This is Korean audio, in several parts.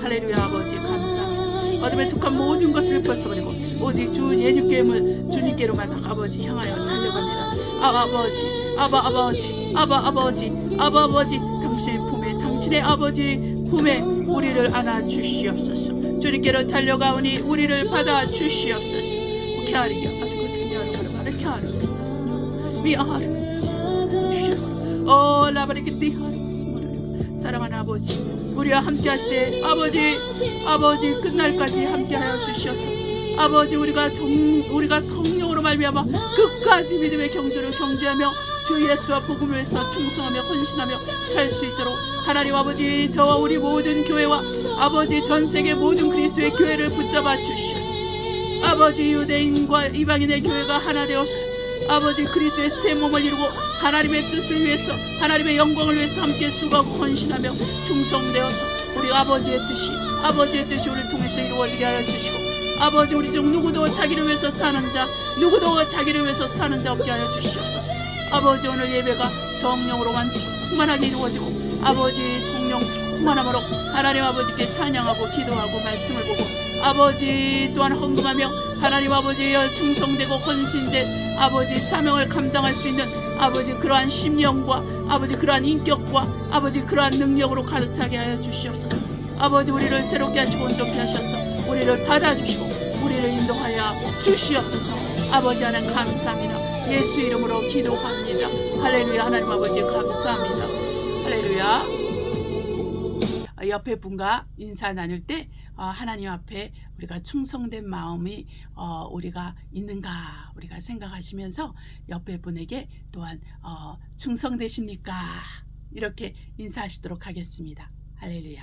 할렐루야. 아버지 감사합니다. 어둠에 속한 모든 것을 벗어버리고 오직 주 예수님을 주님께로만 아버지 향하여 달려갑니다. 아버지 당신의 품에 당신의 아버지 품에 우리를 안아 주시옵소서. 주님께로 달려가오니 우리를 받아 주시옵소서. 캬리야 아주고스냐로 말을 캬르 미아르 사랑하는 아버지, 우리와 함께 하시되 아버지 끝날까지 함께하여 주시옵소서. 아버지 우리가 성령으로 말미암아 끝까지 믿음의 경주를 경주하며 주 예수와 복음을 위해서 충성하며 헌신하며 살 수 있도록 하나님 아버지 저와 우리 모든 교회와 아버지 전세계 모든 그리스도의 교회를 붙잡아 주시옵소서. 아버지 유대인과 이방인의 교회가 하나 되었소. 아버지 그리스도의 새 몸을 이루고 하나님의 뜻을 위해서 하나님의 영광을 위해서 함께 수고하고 헌신하며 충성되어서 우리 아버지의 뜻이 우리를 통해서 이루어지게 하여 주시고 아버지 우리 중 누구도 자기를 위해서 사는 자 없게 하여 주시옵소서. 아버지 오늘 예배가 성령으로만 충만하게 이루어지고 아버지 성령 충만함으로 하나님 아버지께 찬양하고 기도하고 말씀을 보고 아버지 또한 헌금하며 하나님 아버지에 충성되고 헌신된 아버지 사명을 감당할 수 있는 아버지 그러한 심령과 아버지 그러한 인격과 아버지 그러한 능력으로 가득 차게 하여 주시옵소서. 아버지 우리를 새롭게 하시고 온전케 하셔서 우리를 받아주시고 우리를 인도하여 주시옵소서. 아버지 하나님 감사합니다. 예수 이름으로 기도합니다. 할렐루야. 하나님 아버지 감사합니다. 할렐루야. 옆에 분과 인사 나눌 때 하나님 앞에 우리가 충성된 마음이 우리가 있는가 우리가 생각하시면서 옆에 분에게 또한 충성되십니까? 이렇게 인사하시도록 하겠습니다. 할렐루야.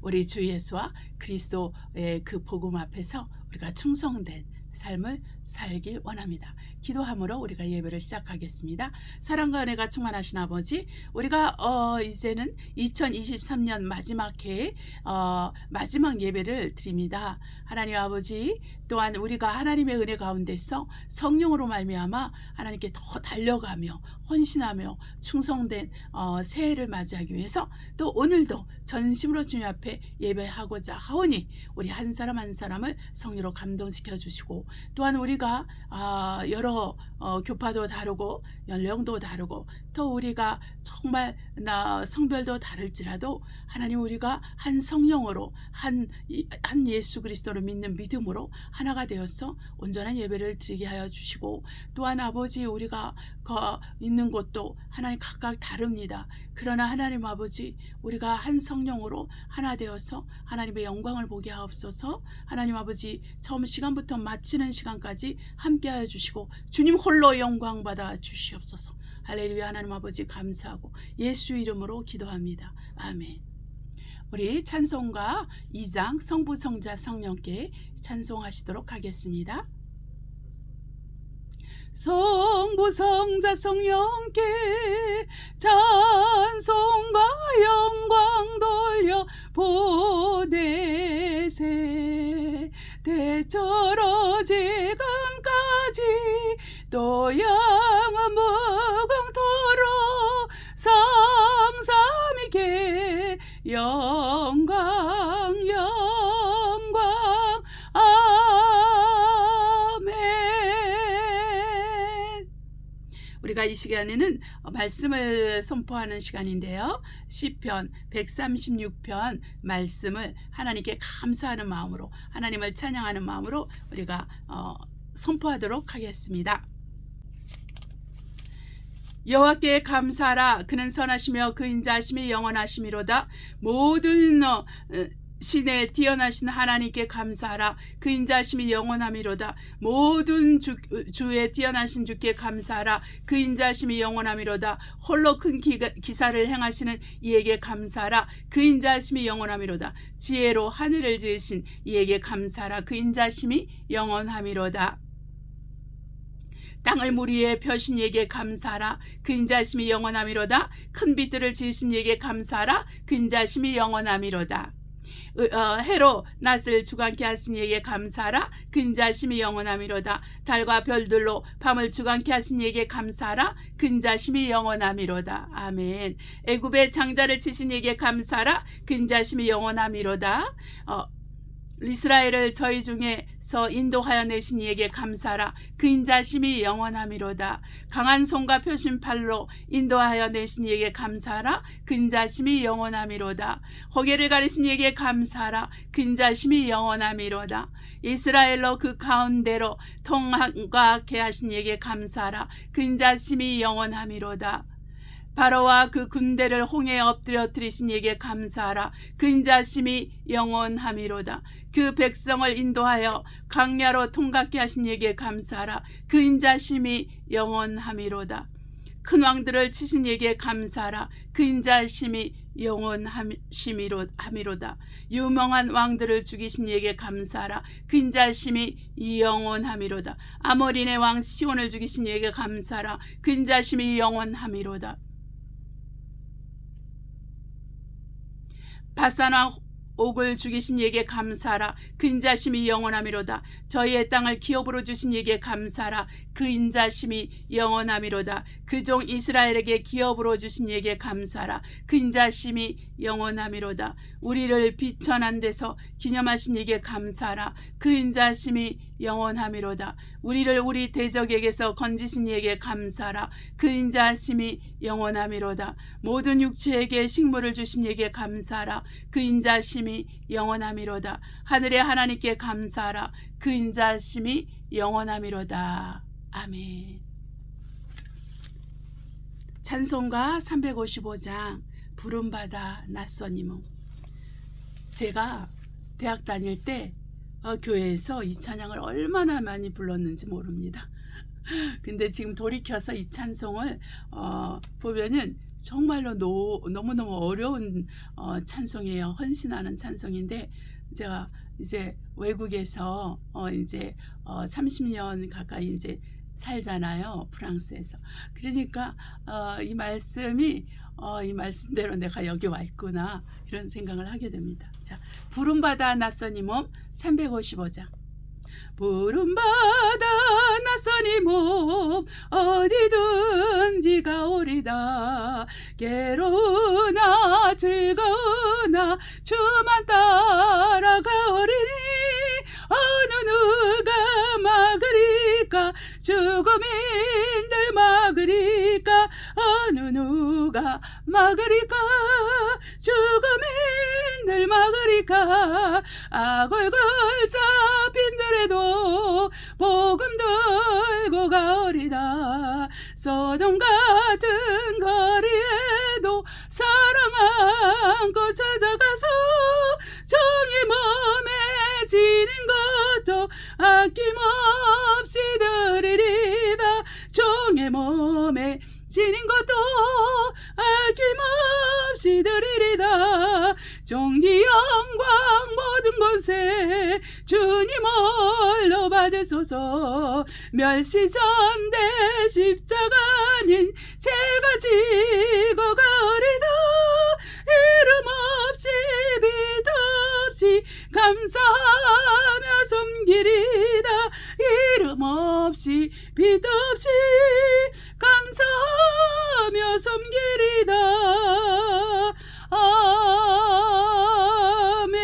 우리 주 예수와 그리스도의 그 복음 앞에서 우리가 충성된 삶을 살길 원합니다. 기도함으로 우리가 예배를 시작하겠습니다. 사랑과 은혜가 충만하신 아버지, 우리가 이제는 2023년 마지막 해에 마지막 예배를 드립니다. 하나님 아버지, 또한 우리가 하나님의 은혜 가운데서 성령으로 말미암아 하나님께 더 달려가며 헌신하며 충성된 새해를 맞이하기 위해서 또 오늘도 전심으로 주님 앞에 예배하고자 하오니 우리 한 사람 한 사람을 성령으로 감동시켜 주시고 또한 우리가 여러 교파도 다르고 연령도 다르고 또 우리가 정말 성별도 다를지라도 하나님 우리가 한 성령으로 한 예수 그리스도를 믿는 믿음으로 하나가 되어서 온전한 예배를 드리게 하여 주시고 또한 아버지 우리가 있는 곳도 하나님 각각 다릅니다. 그러나 하나님 아버지 우리가 한 성령으로 하나 되어서 하나님의 영광을 보게 하옵소서. 하나님 아버지 처음 시간부터 마치는 시간까지 함께하여 주시고 주님 홀로 영광 받아 주시옵소서. 할렐루야. 하나님 아버지 감사하고 예수 이름으로 기도합니다. 아멘. 우리 찬송가 2장 성부 성자 성령께 찬송하시도록 하겠습니다. 성부 성자 성령께 찬송과 영광 돌려 보내세 대처로 지금까지 또 영원 무궁토록 성삼위께 영광 아멘. 우리가 이 시간에는 말씀을 선포하는 시간인데요. 시편 136편 말씀을 하나님께 감사하는 마음으로 하나님을 찬양하는 마음으로 우리가 선포하도록 하겠습니다. 여호와께 감사하라. 그는 선하시며 그 인자하심이 영원하심이로다. 모든 신에 뛰어나신 하나님께 감사하라. 그 인자하심이 영원함이로다. 모든 주에 뛰어나신 주께 감사하라. 그 인자하심이 영원함이로다. 홀로 큰 기사를 행하시는 이에게 감사하라. 그 인자하심이 영원함이로다. 지혜로 하늘을 지으신 이에게 감사하라. 그 인자하심이 영원함이로다. 땅을 물 위에 펴신 이에게 감사하라. 그 인자하심이 영원함이로다. 큰 빛들을 지으신 이에게 감사하라. 그 인자하심이 영원함이로다. 해로 낮을 주관케 하신 이에게 감사하라. 그 인자심이 영원함이로다. 달과 별들로 밤을 주관케 하신 이에게 감사하라. 그 인자심이 영원함이로다. 아멘. 애굽의 장자를 치신 이에게 감사하라. 그 인자심이 영원함이로다. 이스라엘을 저희 중에서 인도하여 내신 이에게 감사하라. 그 인자심이 영원함이로다. 강한 손과 표심팔로 인도하여 내신 이에게 감사하라. 그 인자심이 영원함이로다. 호계를 가리신 이에게 감사하라. 그 인자심이 영원함이로다. 이스라엘로 그 가운데로 통하게 하신 이에게 감사하라. 그 인자심이 영원함이로다. 바로와 그 군대를 홍해에 엎드려뜨리신 이에게 감사하라. 그 인자심이 영원함이로다. 그 백성을 인도하여 강야로 통과케 하신 이에게 감사하라. 그 인자심이 영원함이로다. 큰 왕들을 치신 이에게 감사하라. 그 인자심이 영원함이로다. 유명한 왕들을 죽이신 이에게 감사하라. 그 인자심이 영원함이로다. 아모리네 왕 시온을 죽이신 이에게 감사하라. 그 인자심이 영원함이로다. 바산왕 옥을 죽이신 이에게 감사하라. 그 인자심이 영원함이로다. 저희의 땅을 기업으로 주신 이에게 감사하라. 그 인자심이 영원함이로다. 그 종 이스라엘에게 기업으로 주신 이에게 감사하라. 그 인자심이 영원함이로다. 우리를 비천한 데서 기념하신 이에게 감사하라. 그 인자심이 영원함이로다. 우리를 우리 대적에게서 건지신 이에게 감사하라. 그 인자심이 영원함이로다. 모든 육체에게 식물을 주신 이에게 감사하라. 그 인자심이 영원함이로다. 하늘의 하나님께 감사하라. 그 인자심이 영원함이로다. 아멘. 찬송가 355장 부름받아 낯선 이름. 제가 대학 다닐 때 교회에서 이 찬양을 얼마나 많이 불렀는지 모릅니다. 근데 지금 돌이켜서 이 찬송을 보면은 정말로 너무너무 어려운 찬송이에요. 헌신하는 찬송인데 제가 이제 외국에서 이제 30년 가까이 이제 살잖아요. 프랑스에서. 그러니까 이 말씀이 이 말씀대로 내가 여기 와 있구나 이런 생각을 하게 됩니다. 자, 부름받아 낯선 이 몸 355장. 부름받아 낯선 이 몸 어디든지 가오리다. 괴로우나 즐거우나 주만 따라가오리니 어느 누가 막으리까. 죽음인들 막으리까. 어느 누가 막으리까. 죽음인들 막으리까. 악을걸 잡힌들에도 복음 들고 가오리다. 소돔 같은 거리에도 사랑 안고 찾아가서 정의 몸에 지닌 것도 아낌없이 드리리다. 종의 몸에 지닌 것도 아낌없이 드리리다. 종기 영광 모든 곳에 주님 홀로 받으소서. 멸시전대 십자가는 제가 지고 가오리다. 이름 없이 빛 없이 감사하며 섬기리다. 이름 없이 빛 없이 감사하며 섬기리다. 아멘.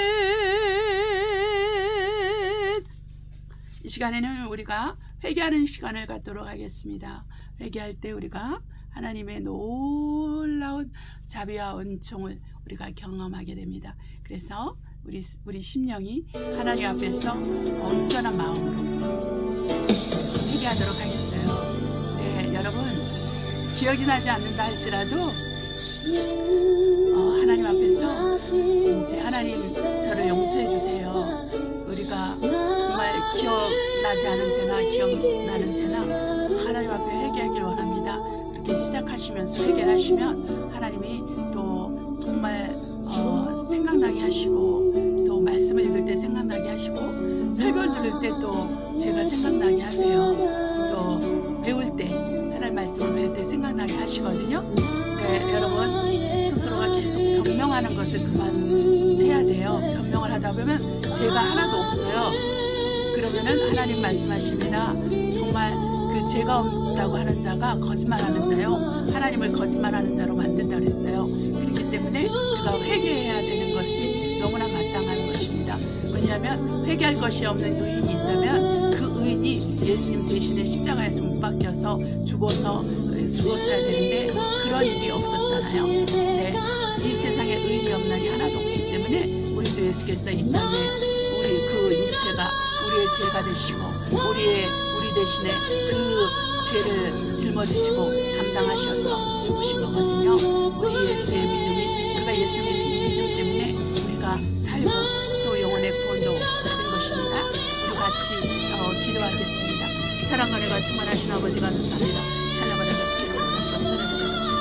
이 시간에는 우리가 회개하는 시간을 갖도록 하겠습니다. 회개할 때 우리가 하나님의 놀라운 자비와 은총을 우리가 경험하게 됩니다. 그래서 우리 심령이 하나님 앞에서 온전한 마음으로 회개하도록 하겠어요. 네, 여러분 기억이 나지 않는다 할지라도 하나님 앞에서 이제 하나님 저를 용서해 주세요. 우리가 정말 기억나지 않은 죄나 기억나는 죄나 하나님 앞에 회개하기를 원합니다. 그렇게 시작하시면서 회개를 하시면 하나님이 또 정말 생각나게 하시고 또 말씀을 읽을 때 생각나게 하시고 설교를 들을 때 또 제가 생각나게 하세요. 또 배울 때 하나님 말씀을 배울 때 생각나게 하시거든요. 네, 여러분 스스로가 계속 변명하는 것을 그만해야 돼요. 변명을 그러면 죄가 하나도 없어요. 그러면은 하나님 말씀하십니다. 정말 그 죄가 없다고 하는 자가 거짓말하는 자요, 하나님을 거짓말하는 자로 만든다 그랬어요. 그렇기 때문에 우리가 회개해야 되는 것이 너무나 마땅한 것입니다. 왜냐하면 회개할 것이 없는 의인이 있다면 그 의인이 예수님 대신에 십자가에서 못 박혀서 죽었어야 되는데 그런 일이 없었잖아요. 네, 이 세상에 의인이 없나니 하나도 없기 때문에 우리 주 예수께서 이 땅에 우리 그 육체가 우리의 죄가 되시고 우리 대신에 그 죄를 짊어지시고 담당하셔서 죽으신 거거든요. 우리 예수의 믿음이, 우리가 예수 믿는 이 믿음 때문에 우리가 살고 또 영혼의 구원도 받은 것입니다. 우리 같이 기도하겠습니다. 사랑과 은혜가 충만하신 아버지 감사합니다.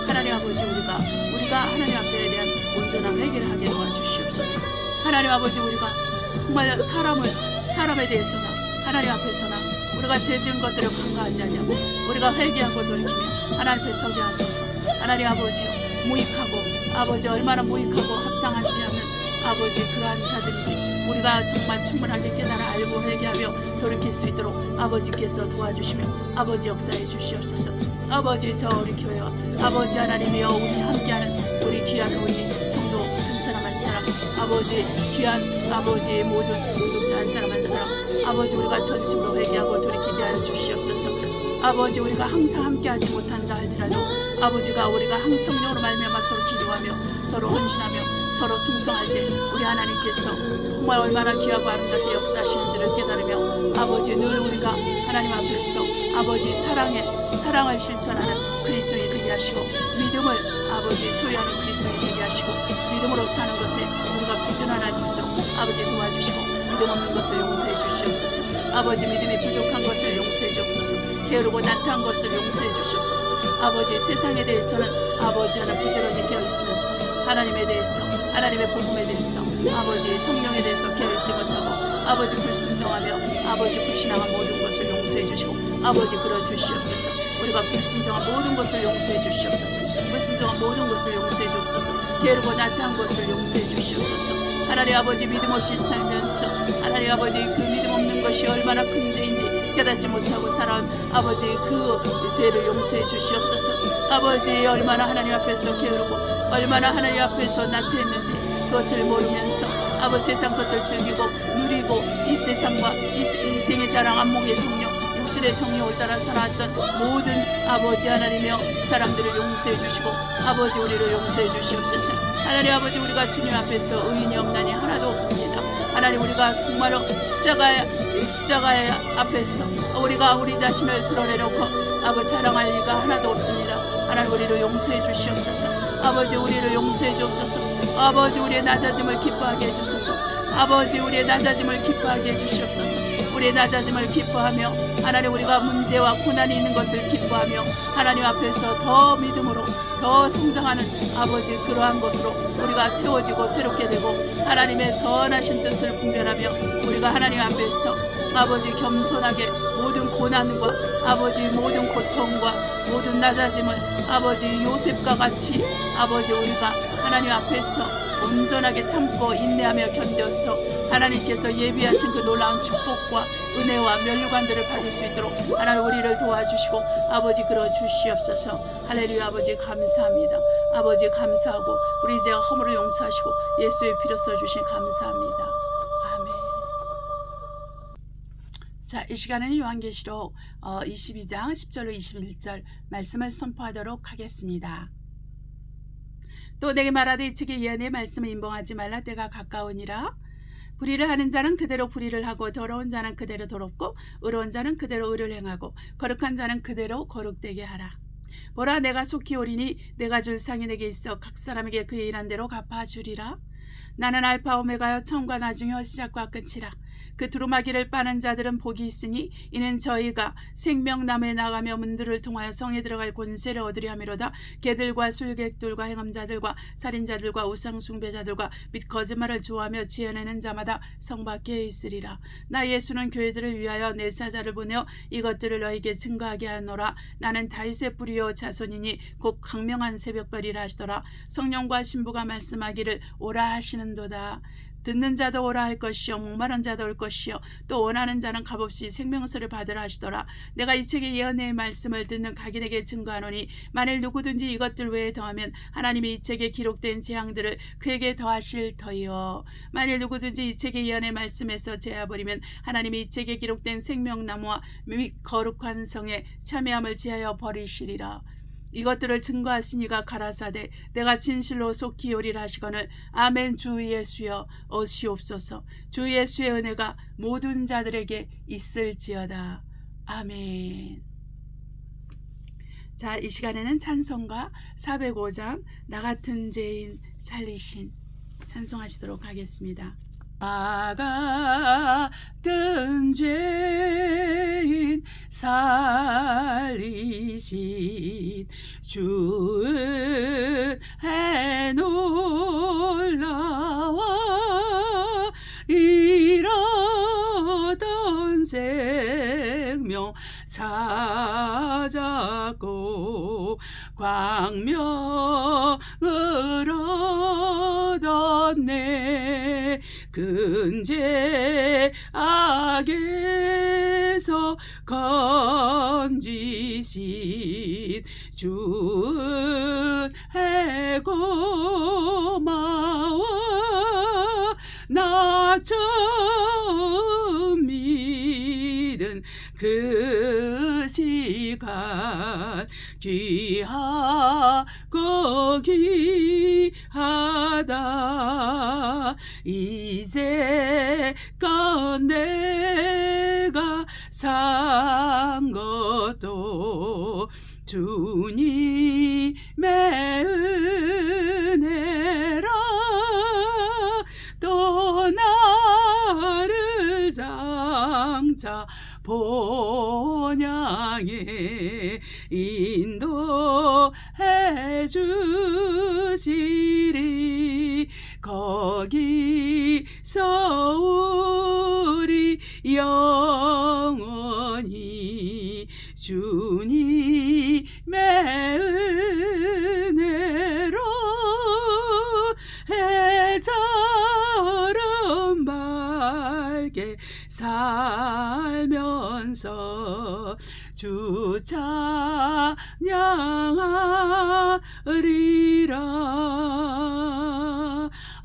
하나님 아버지, 우리가 하나님 앞에 대한 온전한 회개를 하게 도와주시옵소서. 하나님 아버지, 우리가 정말 사람에 대해서나 하나님 앞에서나 우리가 죄 지은 것들을 간과하지 않냐고 우리가 회개하고 돌이키며 하나님 앞에 서게 하소서. 하나님 아버지요, 아버지 얼마나 무익하고 합당하지 않은 아버지 그러한 자들인지 우리가 정말 충분하게 깨달아 알고 회개하며 돌이킬 수 있도록 아버지께서 도와주시며 아버지 역사해 주시옵소서. 아버지, 저 우리 교회와 아버지 하나님이여 우리 함께하는 우리 귀한 우리 성도 한 사람 한 사람, 아버지 귀한 아버지 모든 구독자 한 사람 한 사람, 아버지 우리가 전심으로 회개하고 돌이키게 하여 주시옵소서. 아버지, 우리가 항상 함께하지 못한다 할지라도 아버지가 우리가 항성령으로 말미암아 서로 기도하며 서로 헌신하며 서로 충성할 때 우리 하나님께서 정말 얼마나 귀하고 아름답게 역사하시는지를 깨달으며 아버지 늘 우리가 하나님 앞에서 아버지 사랑을 실천하는 그리스도인이 되게 하시고 믿음을 아버지 소유하는 그리스도인이 되게 하시고 믿음으로 사는 것에 우리가 부지런할 수 있도록 아버지 도와주시고 믿음 없는 것을 용서해 주시옵소서. 아버지 믿음이 부족한 것을 용서해 주옵소서. 게으르고 나태한 것을 용서해 주시옵소서. 아버지 세상에 대해서는 아버지 하나 부지런히 깨어있으면서 하나님에 대해서 하나님의 복음에 대해서 아버지 성령에 대해서 깨어있지 못하고 아버지 불순종하며 아버지 불신앙한 모든 것을 용서해 주시고 아버지 그러 주시옵소서. 우리가 불순종한 모든 것을 용서해 주시옵소서. 불순종한 모든 것을 용서해 주옵소서. 게으르고 나태한 것을 용서해 주시옵소서. 하나님 아버지 믿음 없이 살면서 하나님 아버지 그 믿음 없는 것이 얼마나 큰 죄인지 깨닫지 못하고 살아온 아버지 그 죄를 용서해 주시옵소서. 아버지 얼마나 하나님 앞에서 게으르고 얼마나 하나님 앞에서 나태했는지 그것을 모르면서 아버지 세상 것을 즐기고 누리고 이 세상과 이 생에 자랑한 목의 정욕 육신의 정욕을 따라 살아왔던 모든 아버지 하나님이여 사람들을 용서해 주시고 아버지 우리를 용서해 주시옵소서. 하나님 아버지, 우리가 주님 앞에서 의인이 없나니 하나도 없습니다. 하나님, 우리가 정말로 십자가의 앞에서 우리가 우리 자신을 드러내놓고 아버지 사랑할 리가 하나도 없습니다. 하나님, 우리를 용서해 주시옵소서. 아버지, 우리를 용서해 주옵소서. 아버지, 우리의 낮아짐을 기뻐하게 해주소서. 아버지, 우리의 낮아짐을 기뻐하게 해주시옵소서. 우리의 낮아짐을 기뻐하며 하나님, 우리가 문제와 고난이 있는 것을 기뻐하며 하나님 앞에서 더 믿음으로 더 성장하는 아버지 그러한 것으로 우리가 채워지고 새롭게 되고 하나님의 선하신 뜻을 분별하며 우리가 하나님 앞에서 아버지 겸손하게 모든 고난과 아버지 모든 고통과 모든 낮아짐을 아버지 요셉과 같이 아버지 우리가 하나님 앞에서 온전하게 참고 인내하며 견뎌서 하나님께서 예비하신 그 놀라운 축복과 은혜와 면류관들을 받을 수 있도록 하나님 우리를 도와주시고 아버지 그러 주시옵소서. 할렐루야. 아버지 감사합니다. 아버지 감사하고 우리 죄와 허물을 용서하시고 예수의 피로 써주신 감사합니다. 아멘. 자, 이 시간에는 요한계시록 22장 10절로 21절 말씀을 선포하도록 하겠습니다. 또 내게 말하되 이측에 예언의 말씀을 임봉하지 말라. 때가 가까우니라. 불의를 하는 자는 그대로 불의를 하고 더러운 자는 그대로 더럽고 의로운 자는 그대로 의를 행하고 거룩한 자는 그대로 거룩되게 하라. 보라, 내가 속히 오리니 내가 줄 상이 내게 있어 각 사람에게 그의 일한 대로 갚아주리라. 나는 알파 오메가여 처음과 나중이요 시작과 끝이라. 그 두루마기를 빠는 자들은 복이 있으니 이는 저희가 생명나무에 나가며 문들을 통하여 성에 들어갈 권세를 얻으려 함이로다. 개들과 술객들과 행음자들과 살인자들과 우상숭배자들과 및 거짓말을 좋아하며 지어내는 자마다 성 밖에 있으리라. 나 예수는 교회들을 위하여 내 사자를 보내어 이것들을 너희에게 증거하게 하노라. 나는 다윗의 뿌리요 자손이니 곧 강명한 새벽별이라 하시더라. 성령과 신부가 말씀하기를 오라 하시는도다. 듣는 자도 오라 할 것이요 목마른 자도 올 것이요 또 원하는 자는 값없이 생명수를 받으라 하시더라. 내가 이 책의 예언의 말씀을 듣는 각인에게 증거하노니 만일 누구든지 이것들 외에 더하면 하나님이 이 책에 기록된 재앙들을 그에게 더하실 터이요. 만일 누구든지 이 책의 예언의 말씀에서 제하버리면 하나님이 이 책에 기록된 생명나무와 및 거룩한 성에 참여함을 제하여 버리시리라. 이것들을 증거하시니가 가라사대 내가 진실로 속히 오리라 하시거늘 아멘. 주 예수여 오시옵소서. 주 예수의 은혜가 모든 자들에게 있을지어다. 아멘. 자, 이 시간에는 찬송가 405장 나 같은 죄인 살리신 찬송하시도록 하겠습니다. 나 같은 죄인 살리신 주의 놀라워 잃었던 생명 찾았고 광명을 얻었네. 근죄 악에서 건지신 주의 고마워 나 처음 믿은 그 시간 귀하고 귀하다. 이제껏 내가 산 것도 주님의 은혜라. 또 나를 장차 본향에 인도해 주시리. 거기서 우리 영원히 주님의 은혜로 해처럼 밝게 살면서 주 찬양하리라.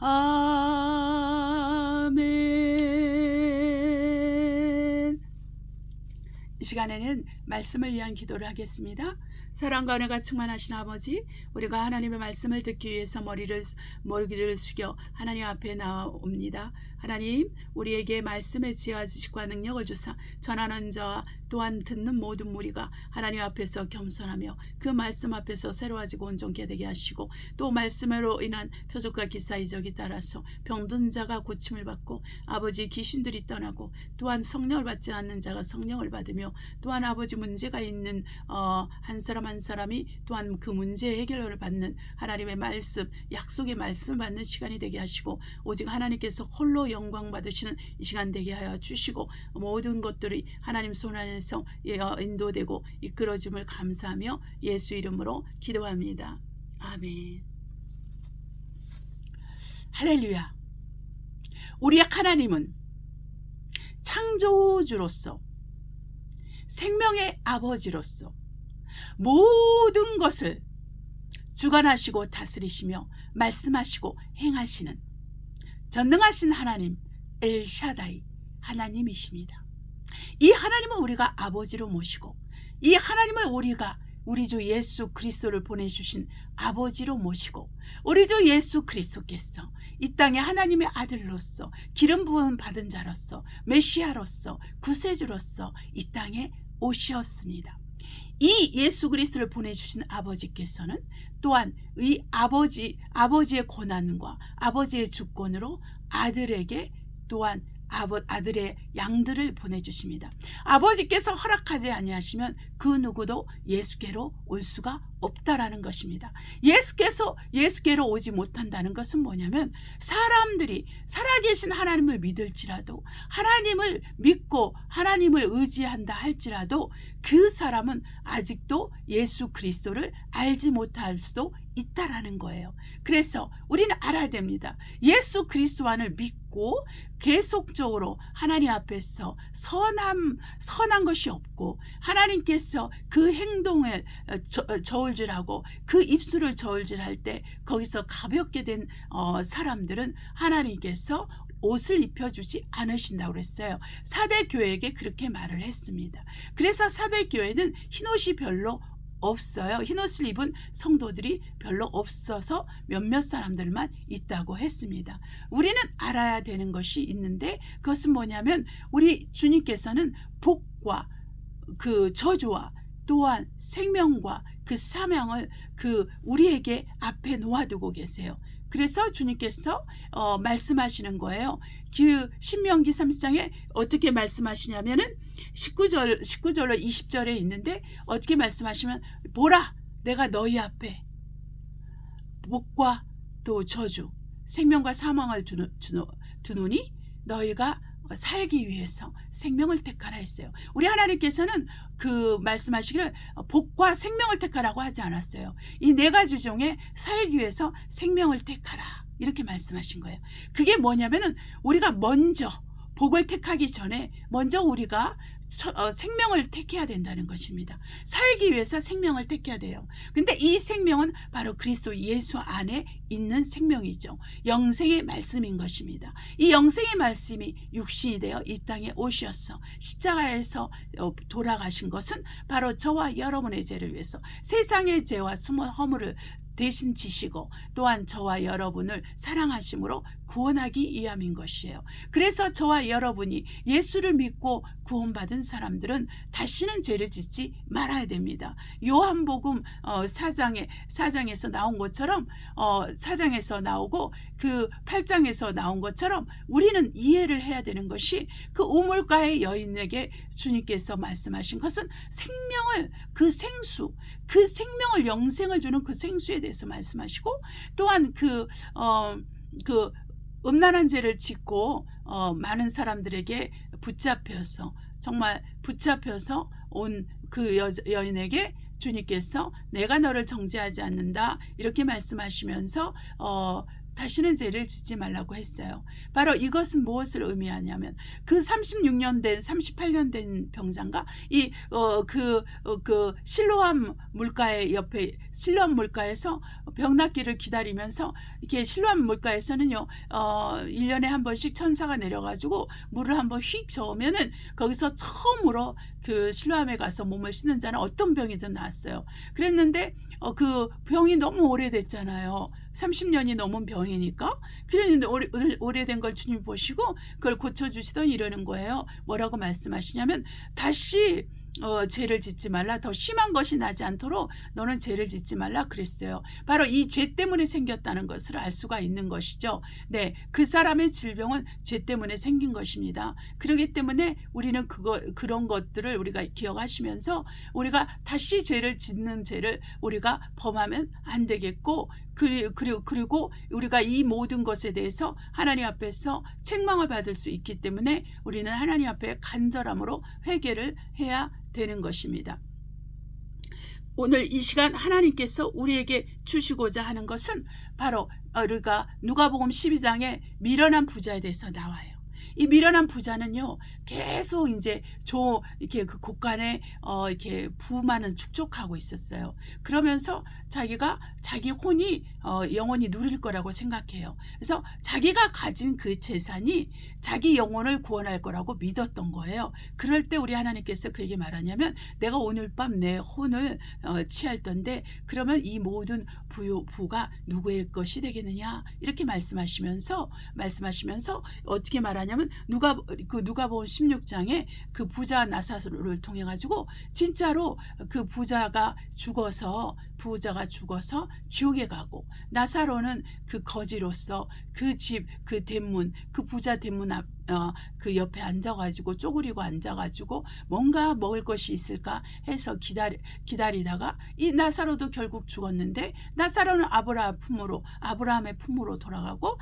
아멘. 이 시간에는 말씀을 위한 기도를 하겠습니다. 사랑과 은혜가 충만하신 아버지, 우리가 하나님의 말씀을 듣기 위해서 머리를 숙여 하나님 앞에 나옵니다. 하나님, 우리에게 말씀의 지혜와 지식과 능력을 주사 전하는 자와 또한 듣는 모든 무리가 하나님 앞에서 겸손하며 그 말씀 앞에서 새로워지고 온전케 되게 하시고, 또 말씀으로 인한 표적과 기사 이적이 따라서 병든 자가 고침을 받고 아버지 귀신들이 떠나고, 또한 성령을 받지 않는 자가 성령을 받으며, 또한 아버지 문제가 있는 한 사람 한 사람이 또한 그 문제 해결을 받는 하나님의 말씀, 약속의 말씀 받는 시간이 되게 하시고, 오직 하나님께서 홀로 영광 받으시는 이 시간 되게 하여 주시고, 모든 것들이 하나님 손 안에서 인도되고 이끌어짐을 감사하며 예수 이름으로 기도합니다. 아멘. 할렐루야. 우리 하나님은 창조주로서 생명의 아버지로서 모든 것을 주관하시고 다스리시며 말씀하시고 행하시는 전능하신 하나님 엘샤다이 하나님이십니다. 이 하나님은 우리가 아버지로 모시고, 이 하나님은 우리가 우리 주 예수 그리스도를 보내주신 아버지로 모시고, 우리 주 예수 그리스도께서 이 땅에 하나님의 아들로서 기름 부음 받은 자로서 메시아로서 구세주로서 이 땅에 오셨습니다. 이 예수 그리스도를 보내주신 아버지께서는 또한 이 아버지의 고난과 아버지의 주권으로 아들에게 또한 아들의 양들을 보내주십니다. 아버지께서 허락하지 아니하시면 그 누구도 예수께로 올 수가 없다라는 것입니다. 예수께로 오지 못한다는 것은 뭐냐면, 사람들이 살아계신 하나님을 믿을지라도, 하나님을 믿고 하나님을 의지한다 할지라도 그 사람은 아직도 예수 그리스도를 알지 못할 수도 있다라는 거예요. 그래서 우리는 알아야 됩니다. 예수 그리스도만을 믿고 없고 계속적으로 하나님 앞에서 선한 것이 없고 하나님께서 그 행동을 저울질하고 그 입술을 저울질할 때 거기서 가볍게 된 사람들은 하나님께서 옷을 입혀주지 않으신다고 그랬어요. 사대 교회에게 그렇게 말을 했습니다. 그래서 사대 교회는 흰옷이 별로 없어요. 흰옷을 입은 성도들이 별로 없어서 몇몇 사람들만 있다고 했습니다. 우리는 알아야 되는 것이 있는데 그것은 뭐냐면 우리 주님께서는 복과 그 저주와 또한 생명과 그 사명을 우리에게 앞에 놓아두고 계세요. 그래서 주님께서 말씀하시는 거예요. 그 신명기 30장에 어떻게 말씀하시냐면은 19절로 20절에 있는데 어떻게 말씀하시면 보라 내가 너희 앞에 복과 또 저주 생명과 사망을 두노니 너희가 살기 위해서 생명을 택하라 했어요. 우리 하나님께서는 그 말씀하시기를 복과 생명을 택하라고 하지 않았어요. 이 네 가지 중에 살기 위해서 생명을 택하라 이렇게 말씀하신 거예요. 그게 뭐냐면은 우리가 먼저 복을 택하기 전에 먼저 우리가 생명을 택해야 된다는 것입니다. 살기 위해서 생명을 택해야 돼요. 근데 이 생명은 바로 그리스도 예수 안에 있는 생명이죠. 영생의 말씀인 것입니다. 이 영생의 말씀이 육신이 되어 이 땅에 오셔서 십자가에서 돌아가신 것은 바로 저와 여러분의 죄를 위해서 세상의 죄와 허물을 대신 지시고 또한 저와 여러분을 사랑하심으로 구원하기 위함인 것이에요. 그래서 저와 여러분이 예수를 믿고 구원받은 사람들은 다시는 죄를 짓지 말아야 됩니다. 요한복음 4장에서 나온 것처럼 4장에서 나오고 그 8장에서 나온 것처럼 우리는 이해를 해야 되는 것이 그 우물가의 여인에게 주님께서 말씀하신 것은 생명을 그 생명을 영생을 주는 그 생수에 대해서 말씀하시고 또한 그 음란한 죄를 짓고 많은 사람들에게 정말 붙잡혀서 온 그 여인에게 주님께서 내가 너를 정죄하지 않는다 이렇게 말씀하시면서 다시는 죄를 짓지 말라고 했어요. 바로 이것은 무엇을 의미하냐면 그 38년 된 병장과 그 실로암 물가의 옆에 실로암 물가에서 병 낫기를 기다리면서 이렇게 실로암 물가에서는요 1년에 한 번씩 천사가 내려가지고 물을 한번 휙 저으면은 거기서 처음으로 그 실로암에 가서 몸을 씻는 자는 어떤 병이든 나았어요. 그랬는데 그 병이 너무 오래됐잖아요. 30년이 넘은 병이니까. 그랬는데 오래된 걸 주님 보시고 그걸 고쳐주시더니 이러는 거예요. 뭐라고 말씀하시냐면 다시 죄를 짓지 말라. 더 심한 것이 나지 않도록 너는 죄를 짓지 말라 그랬어요. 바로 이 죄 때문에 생겼다는 것을 알 수가 있는 것이죠. 네, 그 사람의 질병은 죄 때문에 생긴 것입니다. 그렇기 때문에 우리는 그런 것들을 우리가 기억하시면서 우리가 다시 죄를 짓는 죄를 우리가 범하면 안 되겠고 그리고 우리가 이 모든 것에 대해서 하나님 앞에서 책망을 받을 수 있기 때문에 우리는 하나님 앞에 간절함으로 회개를 해야 되는 것입니다. 오늘 이 시간 하나님께서 우리에게 주시고자 하는 것은 바로 우리가 누가복음 12장에 미련한 부자에 대해서 나와요. 이 미련한 부자는요 계속 이제 이렇게 그 곳간에 이렇게 부만을 축적하고 있었어요. 그러면서 자기가 자기 혼이 영원히 누릴 거라고 생각해요. 그래서 자기가 가진 그 재산이 자기 영혼을 구원할 거라고 믿었던 거예요. 그럴 때 우리 하나님께서 그에게 말하냐면 내가 오늘 밤 내 혼을 취할 텐데 그러면 이 모든 부가 누구의 것이 되겠느냐 이렇게 말씀하시면서 어떻게 말하냐면 누가복음 16장에 그 부자 나사로를 통해 가지고 진짜로 그 부자가 죽어서 지옥에 가고 나사로는 그 거지로서 그 집 그 대문 그 부자 대문 앞 그 옆에 앉아가지고 쪼그리고 앉아가지고 뭔가 먹을 것이 있을까 해서 기다리다가 이 나사로도 결국 죽었는데 나사로는 아브라함의 품으로 돌아가고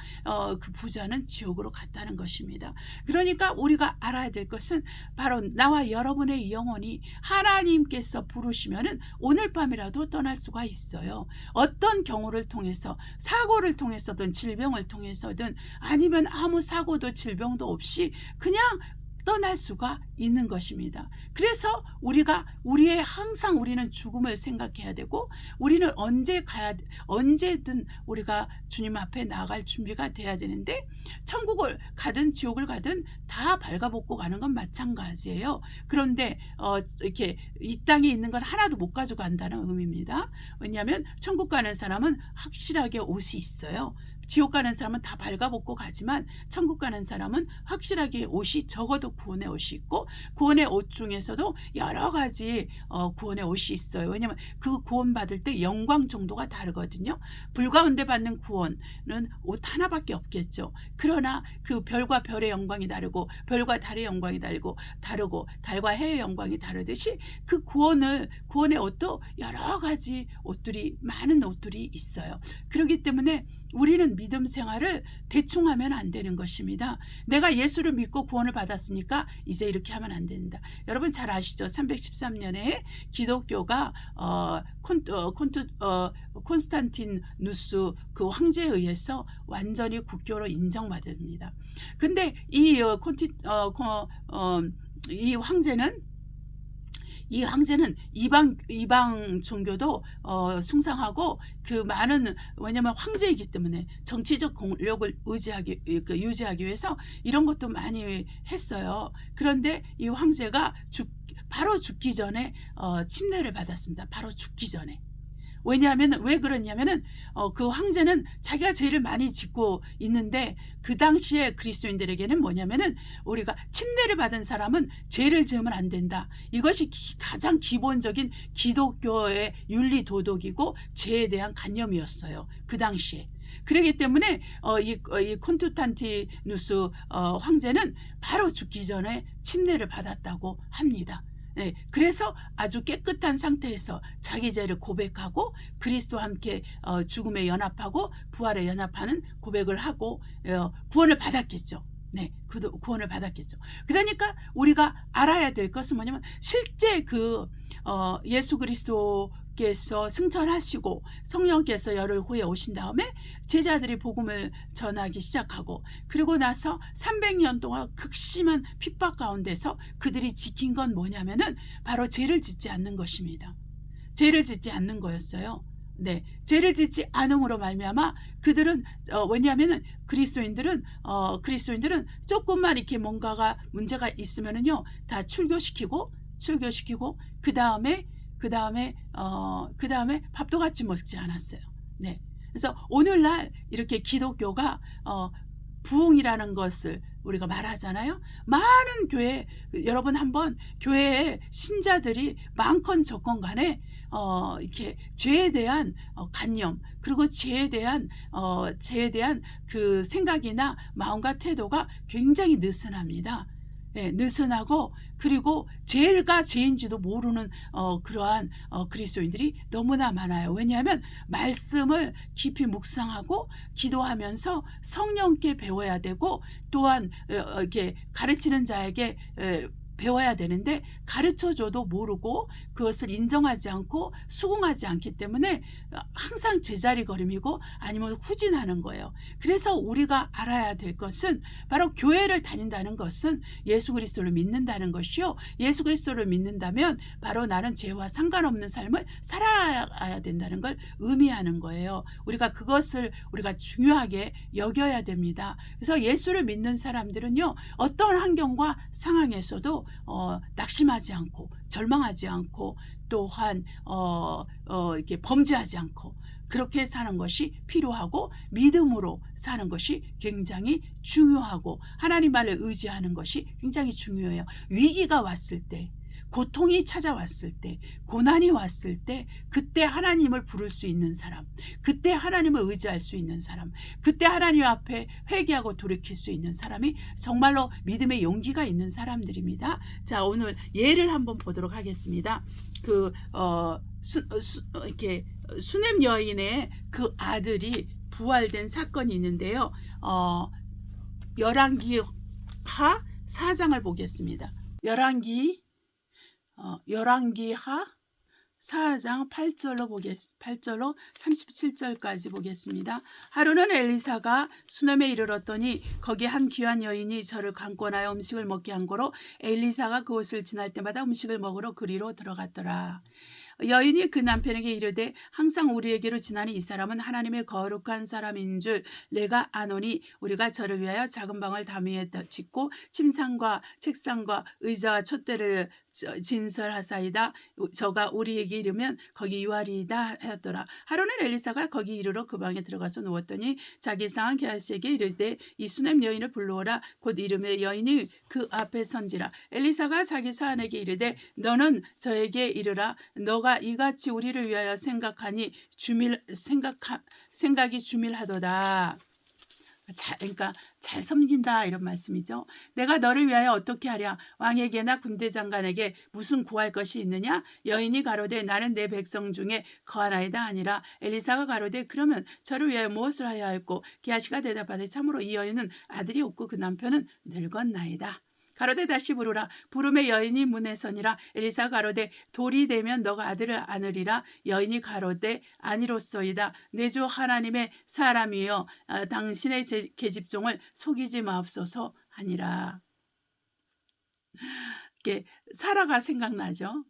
그 부자는 지옥으로 갔다는 것입니다. 그러니까 우리가 알아야 될 것은 바로 나와 여러분의 영혼이 하나님께서 부르시면은 오늘 밤이라도 떠날 수가 수가 있어요. 어떤 경우를 통해서, 사고를 통해서든 질병을 통해서든, 아니면 아무 사고도 질병도 없이 그냥 떠날 수가 있는 것입니다. 그래서 항상 우리는 죽음을 생각해야 되고, 우리는 언제든 우리가 주님 앞에 나아갈 준비가 돼야 되는데, 천국을 가든 지옥을 가든 다 발가벗고 가는 건 마찬가지예요. 그런데 이렇게 이 땅에 있는 건 하나도 못 가져간다는 의미입니다. 왜냐하면 천국 가는 사람은 확실하게 옷이 있어요. 지옥 가는 사람은 다 발가벗고 가지만, 천국 가는 사람은 확실하게 옷이, 적어도 구원의 옷이 있고, 구원의 옷 중에서도 여러 가지 구원의 옷이 있어요. 왜냐하면 그 구원 받을 때 영광 정도가 다르거든요. 불 가운데 받는 구원은 옷 하나밖에 없겠죠. 그러나 그 별과 별의 영광이 다르고, 별과 달의 영광이 다르고 달과 해의 영광이 다르듯이, 그 구원의 옷도 여러 가지 많은 옷들이 있어요. 그렇기 때문에 우리는 믿음 생활을 대충 하면 안 되는 것입니다. 내가 예수를 믿고 구원을 받았으니까 이제 이렇게 하면 안 된다. 여러분 잘 아시죠? 313년에 기독교가 콘스탄티누스 그 황제에 의해서 완전히 국교로 인정받습니다. 근데 이 황제는 이방 종교도 숭상하고, 왜냐면 황제이기 때문에 정치적 권력을 유지하기 위해서 이런 것도 많이 했어요. 그런데 이 황제가 바로 죽기 전에 침례를 받았습니다. 바로 죽기 전에. 왜 그러냐면은 그 황제는 자기가 죄를 많이 짓고 있는데, 그 당시에 그리스도인들에게는 뭐냐면은, 우리가 침례를 받은 사람은 죄를 지으면 안 된다. 이것이 가장 기본적인 기독교의 윤리 도덕이고 죄에 대한 관념이었어요. 그 당시에. 그렇기 때문에 이 콘스탄티누스 황제는 바로 죽기 전에 침례를 받았다고 합니다. 네, 그래서 아주 깨끗한 상태에서 자기 죄를 고백하고, 그리스도와 함께 죽음에 연합하고 부활에 연합하는 고백을 하고 구원을 받았겠죠. 네, 구원을 받았겠죠. 그러니까 우리가 알아야 될 것은 뭐냐면, 실제 예수 그리스도께서 승천하시고 성령께서 열흘 후에 오신 다음에 제자들이 복음을 전하기 시작하고, 그리고 나서 300년 동안 극심한 핍박 가운데서 그들이 지킨 건 뭐냐면은, 바로 죄를 짓지 않는 것입니다. 죄를 짓지 않는 거였어요. 네, 죄를 짓지 않음으로 말미암아 그들은 왜냐하면은 그리스도인들은 조금만 이렇게 뭔가가 문제가 있으면은요, 다 출교시키고 그 다음에 밥도 같이 먹지 않았어요. 네, 그래서 오늘날 이렇게 기독교가 부흥이라는 것을 우리가 말하잖아요. 많은 교회, 여러분 한번 교회에 신자들이 많건 적건 간에 이렇게 죄에 대한 관념, 그리고 죄에 대한 그 생각이나 마음과 태도가 굉장히 느슨합니다. 네, 느슨하고, 그리고 죄가 죄인지도 모르는 그러한 그리스도인들이 너무나 많아요. 왜냐하면 말씀을 깊이 묵상하고 기도하면서 성령께 배워야 되고, 또한 이렇게 가르치는 자에게 배워야 되는데, 가르쳐줘도 모르고 그것을 인정하지 않고 수긍하지 않기 때문에 항상 제자리 걸음이고 아니면 후진하는 거예요. 그래서 우리가 알아야 될 것은, 바로 교회를 다닌다는 것은 예수 그리스도를 믿는다는 것이요, 예수 그리스도를 믿는다면 바로 나는 죄와 상관없는 삶을 살아야 된다는 걸 의미하는 거예요. 그것을 우리가 중요하게 여겨야 됩니다. 그래서 예수를 믿는 사람들은요, 어떤 환경과 상황에서도 낙심하지 않고 절망하지 않고, 또한 이렇게 범죄하지 않고, 그렇게 사는 것이 필요하고, 믿음으로 사는 것이 굉장히 중요하고, 하나님 말을 의지하는 것이 굉장히 중요해요. 위기가 왔을 때, 고통이 찾아왔을 때, 고난이 왔을 때, 그때 하나님을 부를 수 있는 사람, 그때 하나님을 의지할 수 있는 사람, 그때 하나님 앞에 회개하고 돌이킬 수 있는 사람이 정말로 믿음의 용기가 있는 사람들입니다. 자, 오늘 예를 한번 보도록 하겠습니다. 이렇게 수넴 여인의 그 아들이 부활된 사건이 있는데요. 열왕기하 4장을 보겠습니다. 열왕기하 4장 8절로 37절까지 보겠습니다. 하루는 엘리사가 수넴에 이르렀더니 거기 한 귀한 여인이 저를 관건하여 음식을 먹게 한 거로 엘리사가 그곳을 지날 때마다 음식을 먹으러 그리로 들어갔더라. 여인이 그 남편에게 이르되 항상 우리에게로 지나는 이 사람은 하나님의 거룩한 사람인 줄 내가 아노니 우리가 저를 위하여 작은 방을 담 위에 짓고 침상과 책상과 의자와 촛대를 진설하사이다. 저가 우리에게 이르면 거기 유하리이다 하였더라. 하루는 엘리사가 거기 이르러 그 방에 들어가서 누웠더니 자기 상한 게하시에게 이르되 이 수넴 여인을 불러오라. 곧 이름의 여인이 그 앞에 선지라. 엘리사가 자기 사한에게 이르되 너는 저에게 이르라. 너가 이같이 우리를 위하여 생각하니 생각이 주밀하도다. 그러니까 잘 섬긴다 이런 말씀이죠. 내가 너를 위하여 어떻게 하랴? 왕에게나 군대 장관에게 무슨 구할 것이 있느냐? 여인이 가로되 나는 내 백성 중에 거하나이다 아니라. 엘리사가 가로되 그러면 저를 위하여 무엇을 하여야 할꼬? 게하시가 대답하되 참으로 이 여인은 아들이 없고 그 남편은 늙었나이다. 가로되 다시 부르라. 부름에 여인이 문에 서니라. 엘리사가 가로되 돌이 되면 너가 아들을 안으리라. 여인이 가로되 아니로소이다. 내 주 하나님의 사람이여 당신의 계집종을 속이지 마옵소서 하니라. 이렇게 사라가 생각나죠.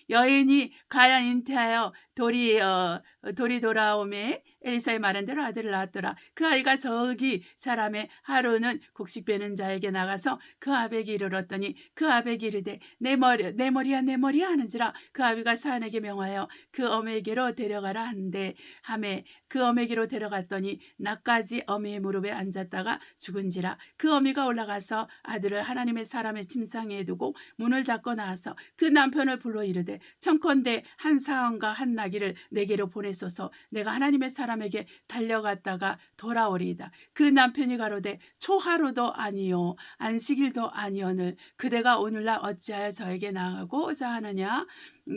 여인이 가야 잉태하여 돌이 돌아오매 엘리사의 말한 대로 아들을 낳았더라. 그 아이가 저기 사람의 하루는 곡식 베는 자에게 나가서 그 아벨에게 이르렀더니 그 아벨이 이르되 내 머리야 하는지라. 그 아비가 사안에게 명하여 그 어미에게로 데려가라 한데 하매 그 어미에게로 데려갔더니 낮까지 어미의 무릎에 앉았다가 죽은지라. 그 어미가 올라가서 아들을 하나님의 사람의 침상에 두고 문을 닫고 나와서 그 남편을 불러 이르되 청컨대 한 사원과 한 나귀를 내게로 보내소서. 내가 하나님의 사람에게 달려갔다가 돌아오리이다. 그 남편이 가로되 초하루도 아니요 안식일도 아니오늘 그대가 오늘날 어찌하여 저에게 나가고자 하느냐?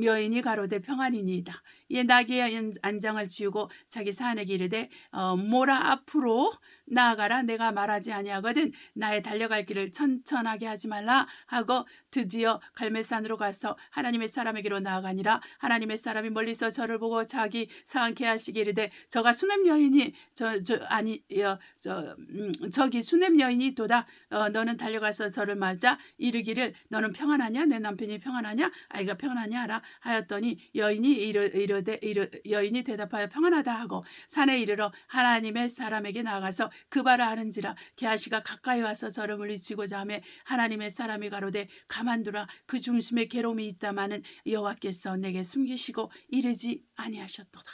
여인이 가로되 평안이니이다. 이에 나귀의 안장을 지우고 자기 사안에게 이르되 모라 앞으로 나아가라. 내가 말하지 아니하거든 나의 달려갈 길을 천천하게 하지 말라 하고 드디어 갈멜산으로 가서 하나님의 사람에게로 나아가니라. 하나님의 사람이 멀리서 저를 보고 자기 사안 게하시기 이르되 저가 수넴 여인이 저기 수넴 여인이 도다. 너는 달려가서 저를 맞아 이르기를 너는 평안하냐? 내 남편이 평안하냐? 아이가 평안하냐 하라 하였더니 여인이 대답하여 평안하다 하고 산에 이르러 하나님의 사람에게 나가서 그 바를 아는지라. 게하시가 가까이 와서 저를 물리치고자 하매 하나님의 사람이 가로되 가만두라. 그 중심에 괴로움이 있다마는 여호와께서 내게 숨기시고 이르지 아니하셨도다.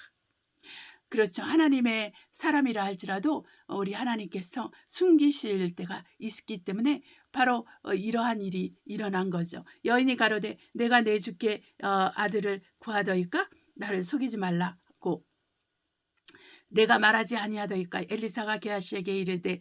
그렇죠. 하나님의 사람이라 할지라도 우리 하나님께서 숨기실 때가 있기 때문에 바로 이러한 일이 일어난 거죠. 여인이 가로되 내가 내 주께 아들을 구하더이까? 나를 속이지 말라고 내가 말하지 아니하더이까. 엘리사가 게하시에게 이르되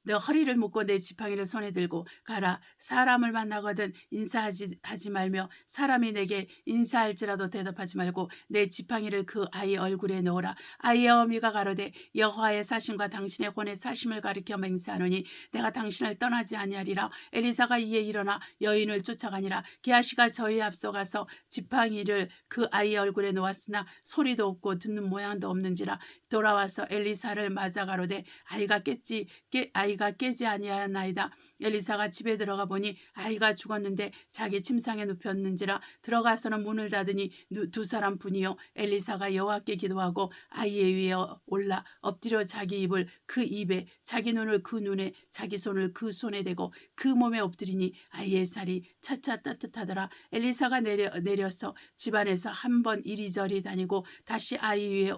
너 허리를 묶고 내 지팡이를 손에 들고 가라. 사람을 만나거든 인사하지 말며 사람이 내게 인사할지라도 대답하지 말고 내 지팡이를 그 아이 얼굴에 넣으라. 아이의 어미가 가로되 여호와의 사심과 당신의 혼의 사심을 가리켜 맹세하노니 내가 당신을 떠나지 아니하리라. 엘리사가 이에 일어나 여인을 쫓아가니라. 게하시가 저희 앞서가서 지팡이를 그 아이의 얼굴에 놓았으나 소리도 없고 듣는 모양도 없는지라. 돌아와서 엘리사를 맞아 가로되 아이가 깨지 아니하나이다. 엘리사가 집에 들어가 보니 아이가 죽었는데 자기 침상에 눕혔는지라. 들어가서는 문을 닫으니 두 사람 뿐이요 엘리사가 여호와께 기도하고 아이의 위에 올라 엎드려 자기 입을 그 입에 자기 눈을 그 눈에 자기 손을 그 손에 대고 그 몸에 엎드리니 아이의 살이 차차 따뜻하더라. 엘리사가 내려서 집안에서 한 번 이리저리 다니고 다시 아이 위에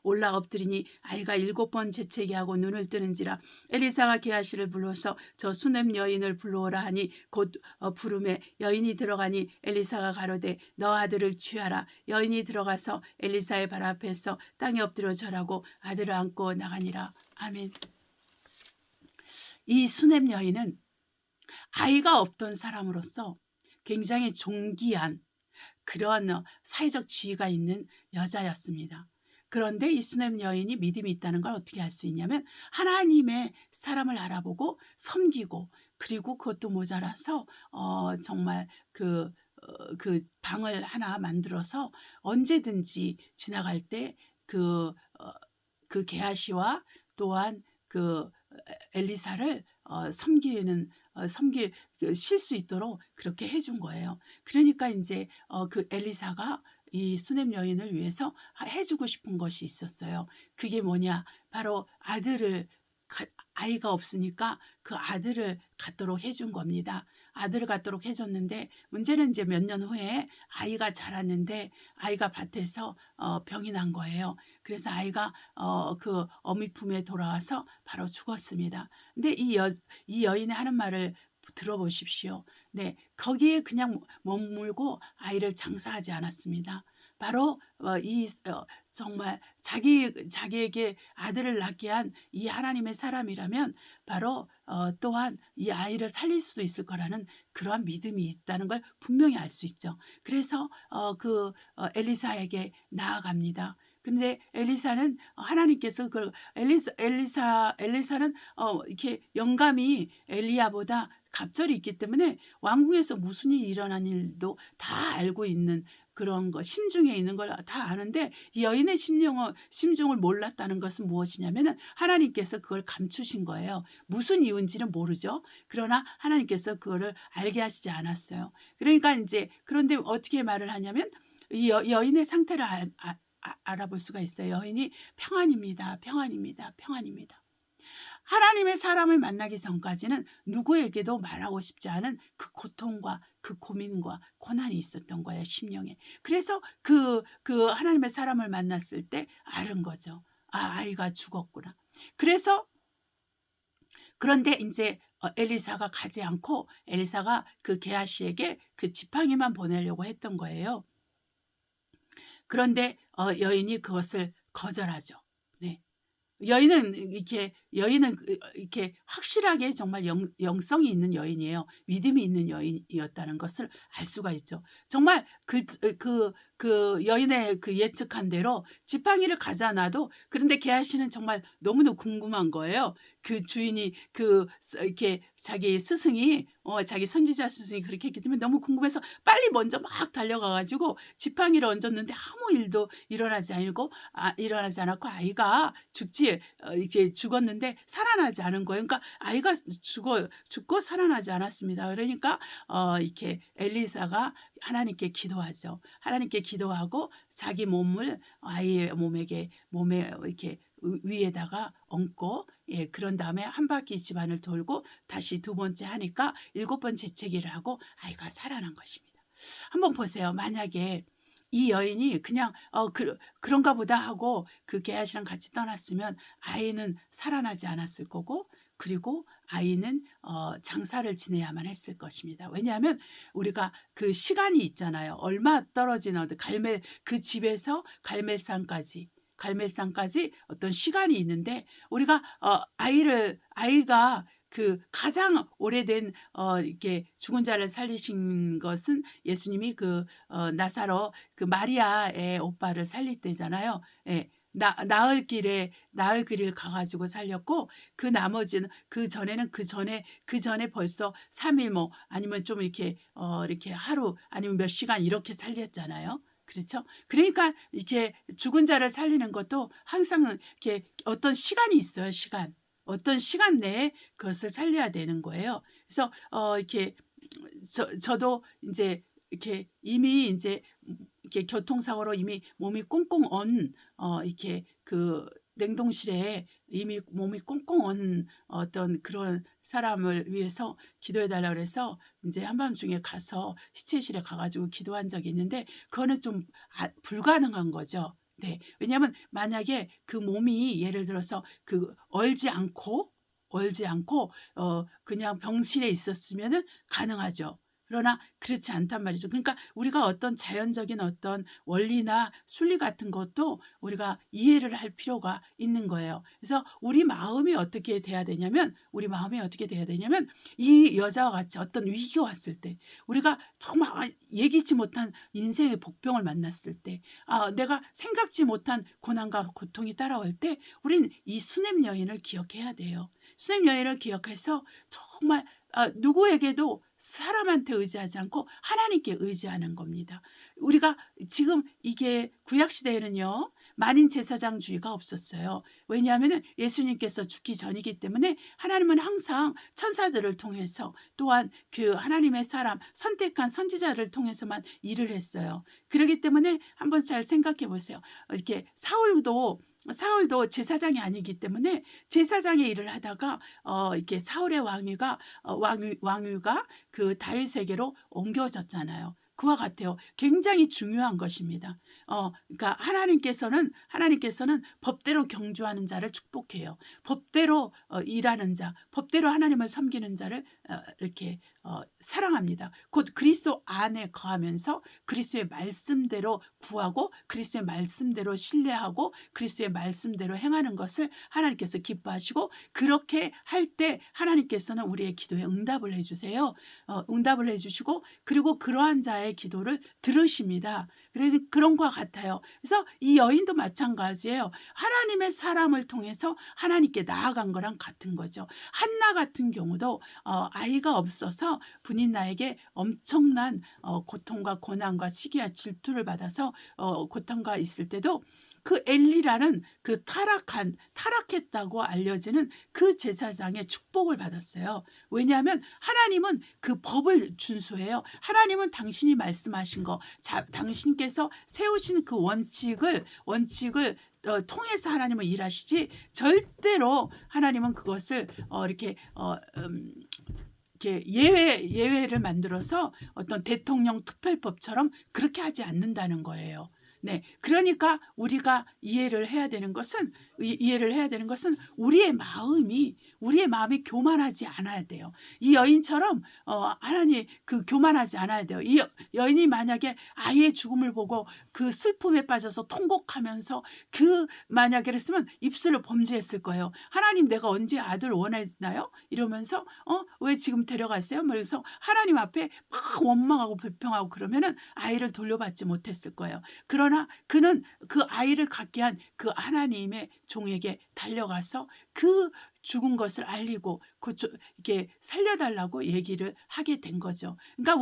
올라 엎드리니 아이가 7번 재채기 하고 눈을 뜨는지라. 엘리사가 게하시를 불러서 저 수넴 여인을 불러오라 하니 곧 부름에 여인이 들어가니 엘리사가 가로되 너 아들을 취하라. 여인이 들어가서 엘리사의 발 앞에서 땅에 엎드려 절하고 아들을 안고 나가니라. 아멘. 이 수넴 여인은 아이가 없던 사람으로서 굉장히 존귀한 그런 사회적 지위가 있는 여자였습니다. 그런데 이 수넴 여인이 믿음이 있다는 걸 어떻게 알 수 있냐면 하나님의 사람을 알아보고 섬기고 그리고 그것도 모자라서 정말 그 방을 하나 만들어서 언제든지 지나갈 때 그 그 게하시와 또한 그 엘리사를 섬기는 섬기 쉴 수 있도록 그렇게 해준 거예요. 그러니까 인제 그 엘리사가 이 수넴 여인을 위해서 해 주고 싶은 것이 있었어요. 그게 뭐냐? 바로 아들을 가 아이가 없으니까 그 아들을 갖도록 해준 겁니다. 아들을 갖도록 해 줬는데 문제는 인제 몇 년 후에 아이가 자랐는데 아이가 밭에서 병이 난 거예요. 그래서 아이가 그 어미 품에 돌아와서 바로 죽었습니다. 근데 이 여인이 하는 말을 들어보십시오. 네. 거기에 그냥 머물고 아이를 장사하지 않았습니다. 바로 정말 자기에게 아들을 낳게 한 이 하나님의 사람이라면 바로 또한 이 아이를 살릴 수 있을 거라는 그러한 믿음이 있다는 걸 분명히 알 수 있죠. 그래서 엘리사에게 나아갑니다. 근데 엘리사는 하나님께서 그 엘리사는 이렇게 영감이 엘리야보다 갑절이 있기 때문에 왕궁에서 무슨 일이 일어난 일도 다 알고 있는 그런 거, 심중에 있는 걸 다 아는데 이 여인의 심중을 몰랐다는 것은 무엇이냐면은 하나님께서 그걸 감추신 거예요. 무슨 이유인지는 모르죠. 그러나 하나님께서 그거를 알게 하시지 않았어요. 그러니까 인제 그런데 어떻게 말을 하냐면 이 여인의 상태를 알아볼 수가 있어요. 여인이 평안입니다. 평안입니다. 평안입니다. 하나님의 사람을 만나기 전까지는 누구에게도 말하고 싶지 않은 그 고통과 그 고민과 고난이 있었던 거예요, 심령에. 그래서 하나님의 사람을 만났을 때 알은 거죠. '아, 아이가 죽었구나.' 그래서 그런데 인제 엘리사가 가지 않고 엘리사가 그 게하시에게 그 지팡이만 보내려고 했던 거예요. 그런데 여인이 그것을 거절하죠. 네. 여인은 이렇게 확실하게 정말 영성이 있는 여인이에요. 믿음이 있는 여인이었다는 것을 알 수가 있죠. 정말 그 여인의 그 예측한 대로 지팡이를 가져다 놔도 그런데 게하시는 정말 너무너무 궁금한 거예요. 그 주인이 이렇게 자기 스승이 자기 선지자 스승이 그렇게 했기 때문에 너무 궁금해서 빨리 먼저 막 달려가 가지고 지팡이를 얹었는데 아무 일도 일어나지 않았고 아이가 이제 죽었는데 살아나지 않은 거예요. 그러니까 아이가 죽고 살아나지 않았습니다. 그러니까 이렇게 엘리사가 하나님께 기도하죠. 하나님께 기도하고 자기 몸을 아이의 몸에 이렇게 위에다가 얹고 그런 다음에 한 바퀴 집안을 돌고 다시 두 번째 하니까 일곱 번 재채기를 하고 아이가 살아난 것입니다. 한번 보세요. 만약에 이 여인이 그냥 그런가 보다 하고 그 게하시랑 같이 떠났으면 아이는 살아나지 않았을 거고 그리고 아이는 장사를 지내야만 했을 것입니다. 왜냐하면 우리가 그 시간이 있잖아요. 얼마 떨어진 그 집에서 갈멜산까지 어떤 시간이 있는데 우리가 아이가 그 가장 오래된 이렇게 죽은 자를 살리신 것은 예수님이 나사로 그 마리아의 오빠를 살릴 때잖아요. 예. 나을 길을 가 가지고 살렸고 그 나머지는 그 전에 벌써 3일 뭐 아니면 좀 이렇게 하루 아니면 몇 시간 이렇게 살렸잖아요. 그렇죠? 그러니까 이렇게 죽은 자를 살리는 것도 항상 이렇게 어떤 시간이 있어요, 시간. 어떤 시간 내에 그것을 살려야 되는 거예요. 그래서 이렇게 저도 인제 이렇게 이미 인제 이렇게 교통사고로 이미 몸이 꽁꽁 이렇게 냉동실에 이미 몸이 꽁꽁 어떤 그런 사람을 위해서 기도해 달라 그래서 인제 한밤중에 가서 시체실에 가 가지고 기도한 적이 있는데 그거는 좀 불가능한 거죠. 네. 왜냐하면 만약에 그 몸이 예를 들어서 얼지 않고 그냥 병실에 있었으면은 가능하죠. 그러나 그렇지 않단 말이죠. 그러니까 우리가 어떤 자연적인 어떤 원리나 순리 같은 것도 우리가 이해를 할 필요가 있는 거예요. 그래서 우리 마음이 어떻게 돼야 되냐면 이 여자와 같이 어떤 위기가 왔을 때 우리가 정말 예기치 못한 인생의 복병을 만났을 때 내가 생각지 못한 고난과 고통이 따라올 때 우리는 이 수넴 여인을 기억해야 돼요. 수넴 여인을 기억해서 정말 누구에게도 사람한테 의지하지 않고 하나님께 의지하는 겁니다. 우리가 지금 이게 구약 시대에는요. 만인 제사장주의가 없었어요. 왜냐하면 예수님께서 죽기 전이기 때문에 하나님은 항상 천사들을 통해서 또한 그 하나님의 사람 선택한 선지자를 통해서만 일을 했어요. 그렇기 때문에 한번 잘 생각해 보세요. 이렇게 사울도 제사장이 아니기 때문에 제사장의 일을 하다가 이렇게 사울의 왕위가 그 다윗에게로 옮겨졌잖아요. 그와 같아요. 굉장히 중요한 것입니다. 그러니까 하나님께서는 법대로 경주하는 자를 축복해요. 법대로 일하는 자, 법대로 하나님을 섬기는 자를 이렇게 사랑합니다. 곧 그리스도 안에 거하면서 그리스도의 말씀대로 구하고 그리스도의 말씀대로 신뢰하고 그리스도의 말씀대로 행하는 것을 하나님께서 기뻐하시고, 그렇게 할 때 하나님께서는 우리의 기도에 응답을 해주세요. 응답을 해주시고, 그리고 그러한 자의 기도를 들으십니다. 그래서 그런 것과 같아요. 그래서 이 여인도 마찬가지예요. 하나님의 사람을 통해서 하나님께 나아간 거랑 같은 거죠. 한나 같은 경우도 아이가 없어서 분인 나에게 엄청난 고통과 고난과 시기와 질투를 받아서 고통과 있을 때도 그 엘리라는 그 타락했다고 알려지는 그 제사장의 축복을 받았어요. 왜냐하면 하나님은 그 법을 준수해요. 하나님은 당신이 말씀하신 거, 당신께서 세우신 그 원칙을 통해서 하나님은 일하시지, 절대로 하나님은 그것을 이렇게 예외를 만들어서 어떤 대통령 투표법처럼 그렇게 하지 않는다는 거예요. 네, 그러니까 우리가 이해를 해야 되는 것은 우리의 마음이 교만하지 않아야 돼요. 이 여인처럼 하나님 그 교만하지 않아야 돼요. 이 여인이 만약에 아이의 죽음을 보고 그 슬픔에 빠져서 통곡하면서 만약에 그랬으면 입술로 범죄했을 거예요. 하나님, 내가 언제 아들 원했나요? 이러면서 왜 지금 데려갔어요? 그래서 하나님 앞에 막 원망하고 불평하고 그러면은 아이를 돌려받지 못했을 거예요. 그러나 그는 그 아이를 갖게 한 그 하나님의 종에게 달려가서 그 죽은 것을 알리고 이렇게 살려달라고 얘기를 하게 된 거죠. 그러니까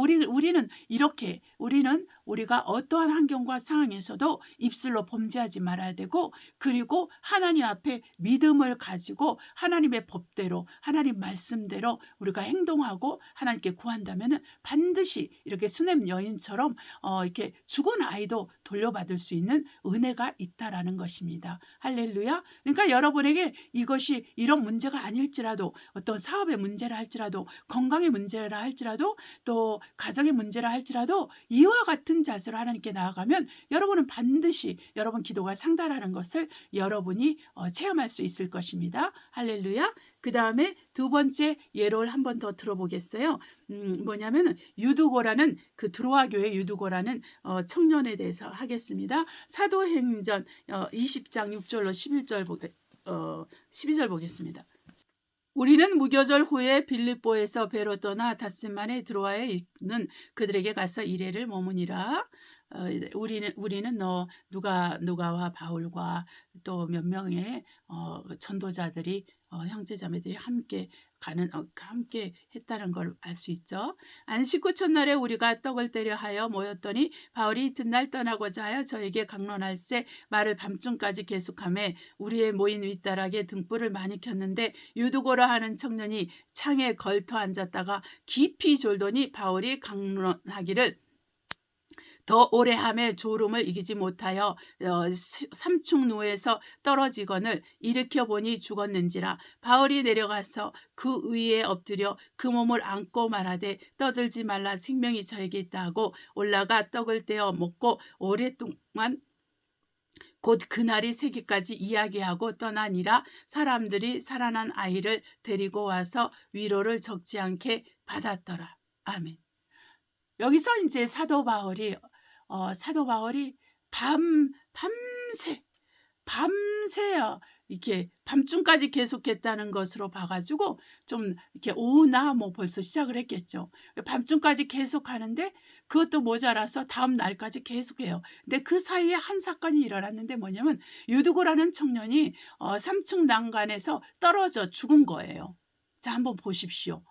우리가 어떠한 환경과 상황에서도 입술로 범죄하지 말아야 되고, 그리고 하나님 앞에 믿음을 가지고 하나님의 법대로 하나님 말씀대로 우리가 행동하고 하나님께 구한다면 반드시 이렇게 수넴 여인처럼 이렇게 죽은 아이도 돌려받을 수 있는 은혜가 있다라는 것입니다. 할렐루야. 그러니까 여러분에게 이것이 이런 문제가 아닐지라도, 어떤 사업의 문제라 할지라도, 건강의 문제라 할지라도, 또 가정의 문제라 할지라도 이와 같은 자세로 하나님께 나아가면 여러분은 반드시 여러분 기도가 상달하는 것을 여러분이 체험할 수 있을 것입니다. 할렐루야. 그 다음에 두 번째 예를 한 번 더 들어보겠어요. 뭐냐면 유두고라는 그 드로아 교회 유두고라는 청년에 대해서 하겠습니다. 사도행전 20장 6절로 12절 보겠습니다. 우리는 무교절 후에 빌립보에서 배로 떠나 닷새만에 드로아에 있는 그들에게 가서 이레를 머무니라. 우리는 누가와 바울과 또 몇 명의 전도자들이 형제자매들이 함께 했다는 걸 알 수 있죠. 안식 후 첫날에 우리가 떡을 떼려 하여 모였더니 바울이 이튿날 떠나고자 하여 저에게 강론할세 말을 밤중까지 계속하며 우리의 모인 윗다락에 등불을 많이 켰는데 유두고라 하는 청년이 창에 걸터 앉았다가 깊이 졸더니 바울이 강론하기를 더 오래 함에 졸음을 이기지 못하여 삼충노에서 떨어지거늘 일으켜 보니 죽었는지라. 바울이 내려가서 그 위에 엎드려 그 몸을 안고 말하되 떠들지 말라, 생명이 저에게 있다 하고 올라가 떡을 떼어 먹고 오랫동안 곧 그날이 새기까지 이야기하고 떠나니라. 사람들이 살아난 아이를 데리고 와서 위로를 적지 않게 받았더라. 아멘. 여기서 이제 사도 바울이 밤새요. 이렇게 밤중까지 계속했다는 것으로 봐가지고 좀 이렇게 오후나 벌써 시작을 했겠죠. 밤중까지 계속하는데 그것도 모자라서 다음 날까지 계속해요. 근데 그 사이에 한 사건이 일어났는데 뭐냐면 유두고라는 청년이 3층 난간에서 떨어져 죽은 거예요. 자, 한번 보십시오.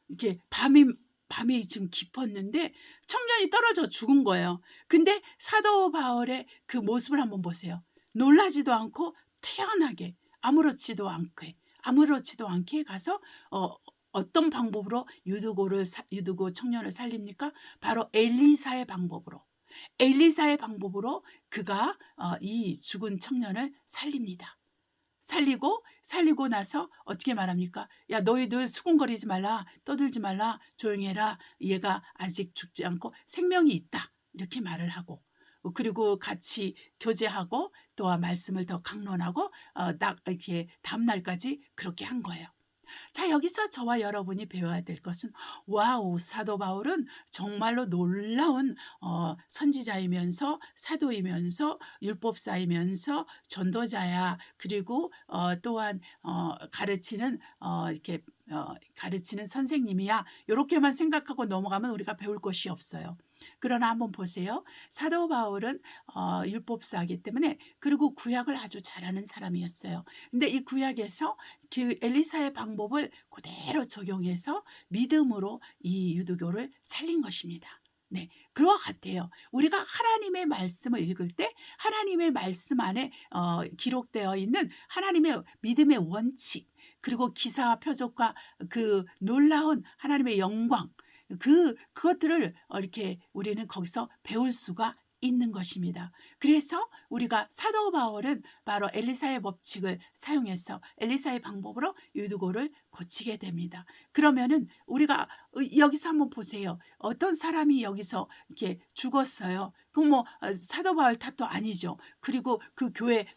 이렇게 밤이 밤이 지금 깊었는데 청년이 떨어져 죽은 거예요. 근데 사도 바울의 그 모습을 한번 보세요. 놀라지도 않고 태연하게 아무렇지도 않게 가서 어떤 방법으로 유두고 청년을 살립니까? 바로 엘리사의 방법으로 그가 이 죽은 청년을 살립니다. 살리고 나서 어떻게 말합니까? 야, 너희들 수군거리지 말라, 떠들지 말라, 조용히 해라. 얘가 아직 죽지 않고 생명이 있다. 이렇게 말을 하고, 그리고 같이 교제하고 또한 말씀을 더 강론하고 이렇게 다음날까지 그렇게 한 거예요. 자, 여기서 저와 여러분이 배워야 될 것은, 와우, 사도 바울은 정말로 놀라운 선지자이면서 사도이면서 율법사이면서 전도자야. 그리고 또한 이렇게 가르치는 선생님이야. 이렇게만 생각하고 넘어가면 우리가 배울 것이 없어요. 그러나 한번 보세요. 사도 바울은 율법사이기 때문에, 그리고 구약을 아주 잘하는 사람이었어요. 근데 이 구약에서 그 엘리사의 방법을 그대로 적용해서 믿음으로 이 유두교를 살린 것입니다. 네, 그와 같아요. 우리가 하나님의 말씀을 읽을 때 하나님의 말씀 안에 기록되어 있는 하나님의 믿음의 원칙, 그리고 기사와 표적과 그 놀라운 하나님의 영광, 그것들을 이렇게 우리는 거기서 배울 수가 있는 것입니다. 그래서 우리가 사도 바울은 바로 엘리사의 법칙을 사용해서 엘리사의 방법으로 유두고를 고치게 됩니다. 그러면은 우리가 여기서 한번 보세요. 어떤 사람이 여기서 이렇게 죽었어요. 그럼 사도 바울 탓도 아니죠. 그리고 그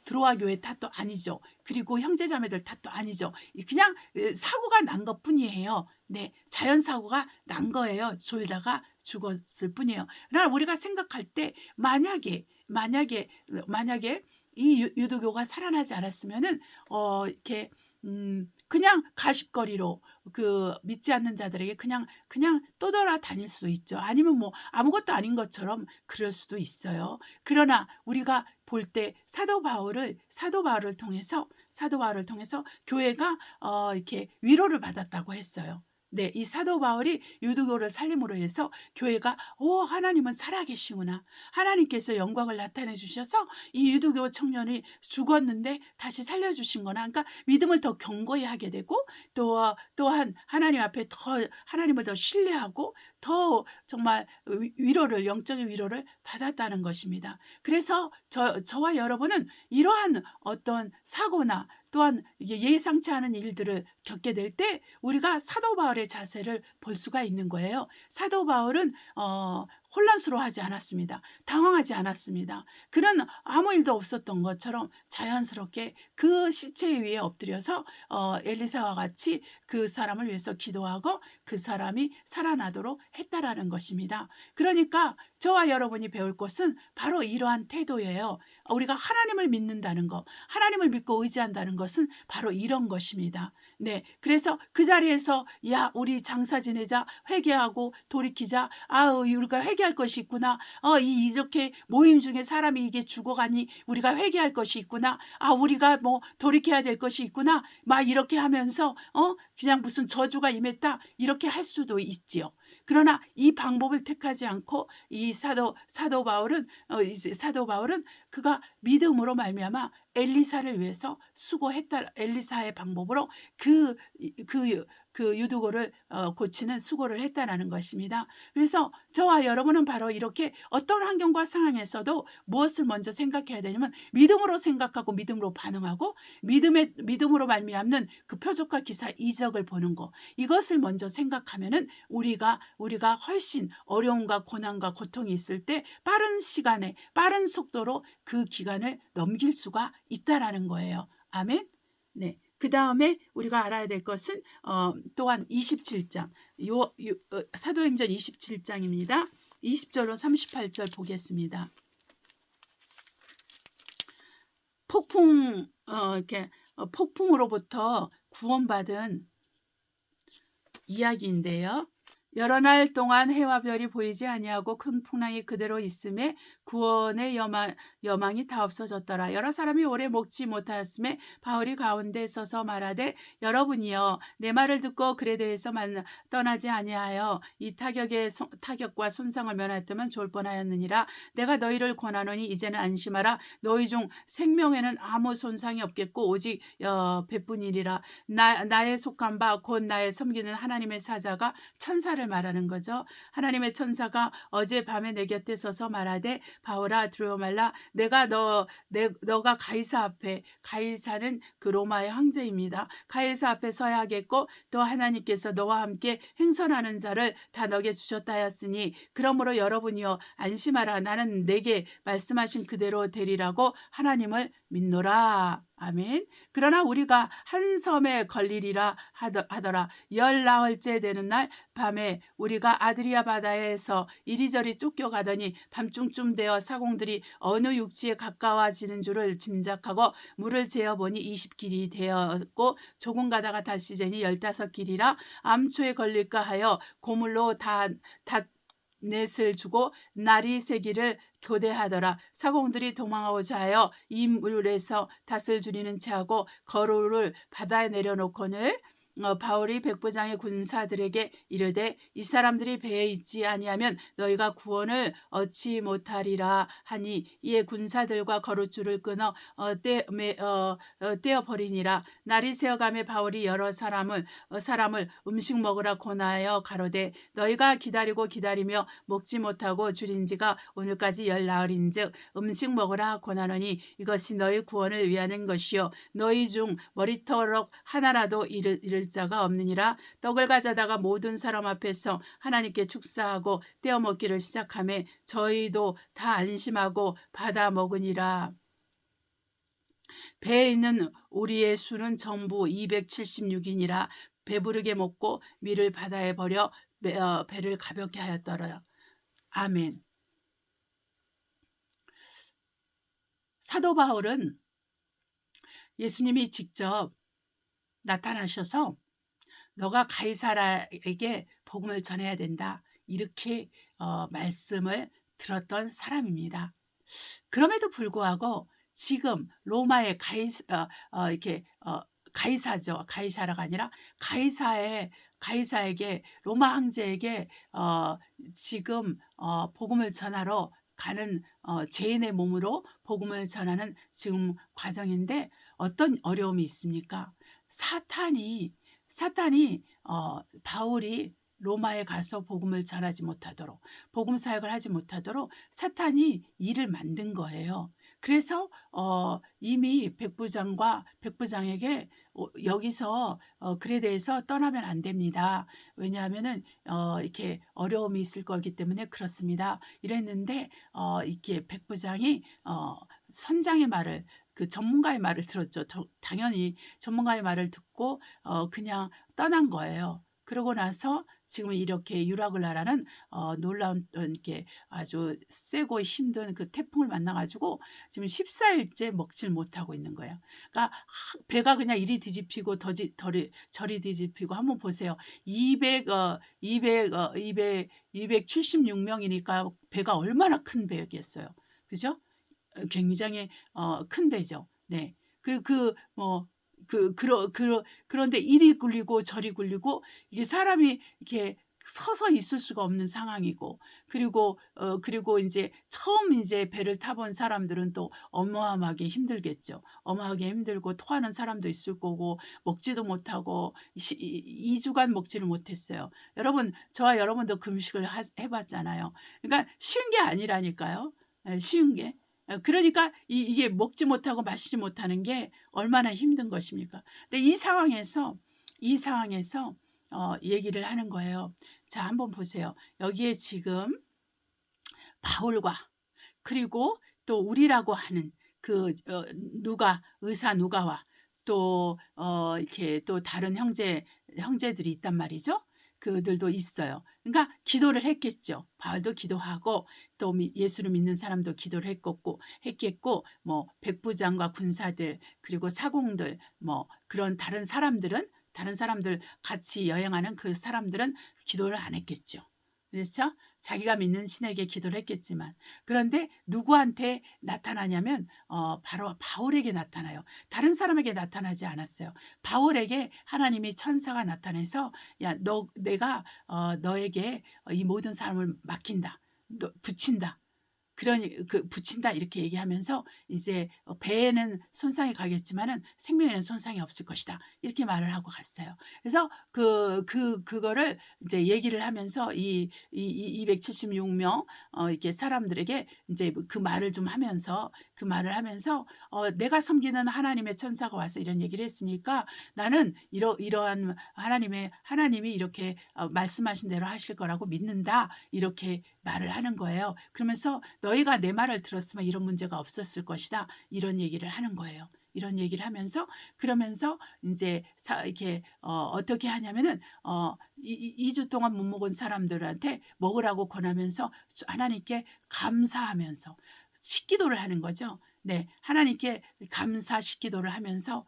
들어와 교회 탓도 아니죠. 그리고 형제자매들 탓도 아니죠. 그냥 사고가 난 것뿐이에요. 네, 자연 사고가 난 거예요. 졸다가 죽었을 뿐이에요. 그러나 우리가 생각할 때 만약에 이 유두교가 살아나지 않았으면은 이렇게 그냥 가십거리로 그 믿지 않는 자들에게 그냥 떠돌아 다닐 수 있죠. 아니면 아무것도 아닌 것처럼 그럴 수도 있어요. 그러나 우리가 볼 때 사도 바울을 통해서 교회가 이렇게 위로를 받았다고 했어요. 네, 이 사도 바울이 유두교를 살림으로 해서 교회가 하나님은 살아계시구나. 하나님께서 영광을 나타내 주셔서 이 유두교 청년이 죽었는데 다시 살려주신 거나, 그러니까 믿음을 더 견고히 하게 되고, 또한 하나님 앞에 하나님을 더 신뢰하고 더 정말 영적인 위로를 받았다는 것입니다. 그래서 저와 여러분은 이러한 어떤 사고나 또한 예상치 않은 일들을 겪게 될 때 우리가 사도 바울의 자세를 볼 수가 있는 거예요. 사도 바울은 혼란스러워하지 않았습니다. 당황하지 않았습니다. 그는 아무 일도 없었던 것처럼 자연스럽게 그 시체 위에 엎드려서 엘리사와 같이 그 사람을 위해서 기도하고 그 사람이 살아나도록 했다라는 것입니다. 그러니까 저와 여러분이 배울 것은 바로 이러한 태도예요. 우리가 하나님을 믿는다는 것, 하나님을 믿고 의지한다는 것은 바로 이런 것입니다. 네, 그래서 그 자리에서 우리 장사 지내자, 회개하고 돌이키자. 우리가 회개할 것이 있구나. 이렇게 모임 중에 사람이 이게 죽어가니 우리가 회개할 것이 있구나. 우리가 돌이켜야 될 것이 있구나. 막 이렇게 하면서 그냥 무슨 저주가 임했다 이렇게 할 수도 있지요. 그러나 이 방법을 택하지 않고 이 사도 바울은 그가 믿음으로 말미암아 엘리사를 위해서 수고했다. 엘리사의 방법으로 그 유두고를 고치는 수고를 했다라는 것입니다. 그래서 저와 여러분은 바로 이렇게 어떤 환경과 상황에서도 무엇을 먼저 생각해야 되냐면 믿음으로 생각하고 믿음으로 반응하고 믿음으로 말미암는 그 표적과 기사 이적을 보는 것, 이것을 먼저 생각하면은 우리가 훨씬 어려움과 고난과 고통이 있을 때 빠른 시간에 빠른 속도로 그 기간을 넘길 수가 있다라는 거예요. 아멘. 네. 그 다음에 우리가 알아야 될 것은 또한 27장, 사도행전 27장입니다. 20절로 38절 보겠습니다. 폭풍으로부터 구원받은 이야기인데요. 여러 날 동안 해와 별이 보이지 아니하고 큰 풍랑이 그대로 있음에 구원의 여망이 다 없어졌더라. 여러 사람이 오래 먹지 못하였음에 바울이 가운데 서서 말하되 여러분이여 내 말을 듣고 글에 대해서 떠나지 아니하여 이 타격과 손상을 면하였다면 좋을 뻔하였느니라. 내가 너희를 권하노니 이제는 안심하라. 너희 중 생명에는 아무 손상이 없겠고 오직 배뿐이리라. 나의 속한 바 곧 나의 섬기는 하나님의 사자가 천사를 말하는 거죠. 하나님의 천사가 어젯밤에 내 곁에 서서 말하되 바울아 두려워 말라. 너가 가이사는 그 로마의 황제입니다. 가이사 앞에 서야 하겠고 또 하나님께서 너와 함께 행선하는 자를 다 너게 주셨다 하였으니 그러므로 여러분이여 안심하라. 나는 내게 말씀하신 그대로 되리라고 하나님을 믿노라. 아멘. 그러나 우리가 한 섬에 걸리리라 하더라. 10나흘째 되는 날 밤에 우리가 아드리아 바다에서 이리저리 쫓겨가더니 밤중쯤 되어 사공들이 어느 육지에 가까워지는 줄을 짐작하고 물을 재어보니 20길이 되었고 조금 가다가 다시 재니 15길이라 암초에 걸릴까 하여 고물로 다 넷을 주고 날이 새기를 교대하더라. 사공들이 도망하고자 하여 이 물에서 닷을 줄이는 채하고 거루를 바다에 내려놓거늘 바울이 백부장의 군사들에게 이르되 이 사람들이 배에 있지 아니하면 너희가 구원을 얻지 못하리라 하니 이에 군사들과 거룻줄을 끊어 떼어버리니라. 날이 새어가며 바울이 여러 사람을 음식 먹으라 권하여 가로되 너희가 기다리며 먹지 못하고 줄인 지가 오늘까지 10나흘인즉 음식 먹으라 권하노니 이것이 너희 구원을 위하는 것이요 너희 중 머리털럭 하나라도 잃을 자가 없느니라. 떡을 가져다가 모든 사람 앞에서 하나님께 축사하고 떼어 먹기를 시작하며 저희도 다 안심하고 받아 먹으니라. 배에 있는 우리의 술은 전부 276이니라. 배부르게 먹고 밀을 바다에 버려 배를 가볍게 하였더라. 아멘. 사도 바울은 예수님이 직접 나타나셔서 너가 가이사라에게 복음을 전해야 된다. 이렇게 말씀을 들었던 사람입니다. 그럼에도 불구하고 지금 로마의 가이사죠. 가이사라가 아니라 가이사에게 로마 황제에게 지금 복음을 전하러 가는 죄인의 몸으로 복음을 전하는 지금 과정인데 어떤 어려움이 있습니까? 사탄이 바울이 로마에 가서 복음을 전하지 못하도록 복음 사역을 하지 못하도록 사탄이 일을 만든 거예요. 그래서 이미 백부장에게 여기서 글에 대해서 떠나면 안 됩니다. 왜냐하면은 이렇게 어려움이 있을 거기 때문에 그렇습니다. 이랬는데 이렇게 백부장이 선장의 말을 그 전문가의 말을 들었죠. 당연히 전문가의 말을 듣고 그냥 떠난 거예요. 그러고 나서 지금 이렇게 유라굴라라는 놀라운 이렇게 아주 세고 힘든 그 태풍을 만나가지고 지금 14일째 먹질 못하고 있는 거예요. 그러니까 배가 그냥 이리 뒤집히고 저리 뒤집히고 한번 보세요. 276명이니까 배가 얼마나 큰 배였겠어요. 그죠? 굉장히 큰 배죠. 네. 그런데 이리 굴리고 저리 굴리고 이게 사람이 이렇게 서서 있을 수가 없는 상황이고 그리고 이제 처음 이제 배를 타본 사람들은 또 어마어마하게 힘들겠죠. 어마하게 힘들고 토하는 사람도 있을 거고 먹지도 못하고 2주간 먹지를 못했어요. 여러분 저와 여러분도 금식을 해봤잖아요. 그러니까 쉬운 게 아니라니까요. 쉬운 게. 그러니까 이게 먹지 못하고 마시지 못하는 게 얼마나 힘든 것입니까? 근데 이 상황에서 얘기를 하는 거예요. 자, 한번 보세요. 여기에 지금 바울과 그리고 또 우리라고 하는 의사 누가와 또 이렇게 또 다른 형제들이 있단 말이죠. 그들도 있어요. 그러니까 기도를 했겠죠. 바울도 기도하고 또 예수를 믿는 사람도 기도를 했겠고 뭐 백부장과 군사들 그리고 사공들 뭐 그런 다른 사람들은 다른 사람들 같이 여행하는 그 사람들은 기도를 안 했겠죠. 그렇죠? 자기가 믿는 신에게 기도를 했겠지만, 그런데 누구한테 나타나냐면 바로 바울에게 나타나요. 다른 사람에게 나타나지 않았어요. 바울에게 하나님이 천사가 나타나서 야, 내가 너에게 이 모든 사람을 맡긴다. 붙인다. 그러니 붙인다 이렇게 얘기하면서 이제 배에는 손상이 가겠지만은 생명에는 손상이 없을 것이다. 이렇게 말을 하고 갔어요. 그래서 그거를 이제 얘기를 하면서 이 276명 이렇게 사람들에게 이제 그 말을 좀 하면서 그 말을 하면서 내가 섬기는 하나님의 천사가 와서 이런 얘기를 했으니까 나는 이러한 하나님이 이렇게 말씀하신 대로 하실 거라고 믿는다. 이렇게 말을 하는 거예요. 그러면서 너희가 내 말을 들었으면 이런 문제가 없었을 것이다. 이런 얘기를 하는 거예요. 이런 얘기를 하면서 그러면서 이제 이렇게 어떻게 하냐면은 2주 동안 못 먹은 사람들한테 먹으라고 권하면서 하나님께 감사하면서 식기도를 하는 거죠. 네, 하나님께 감사 식기도를 하면서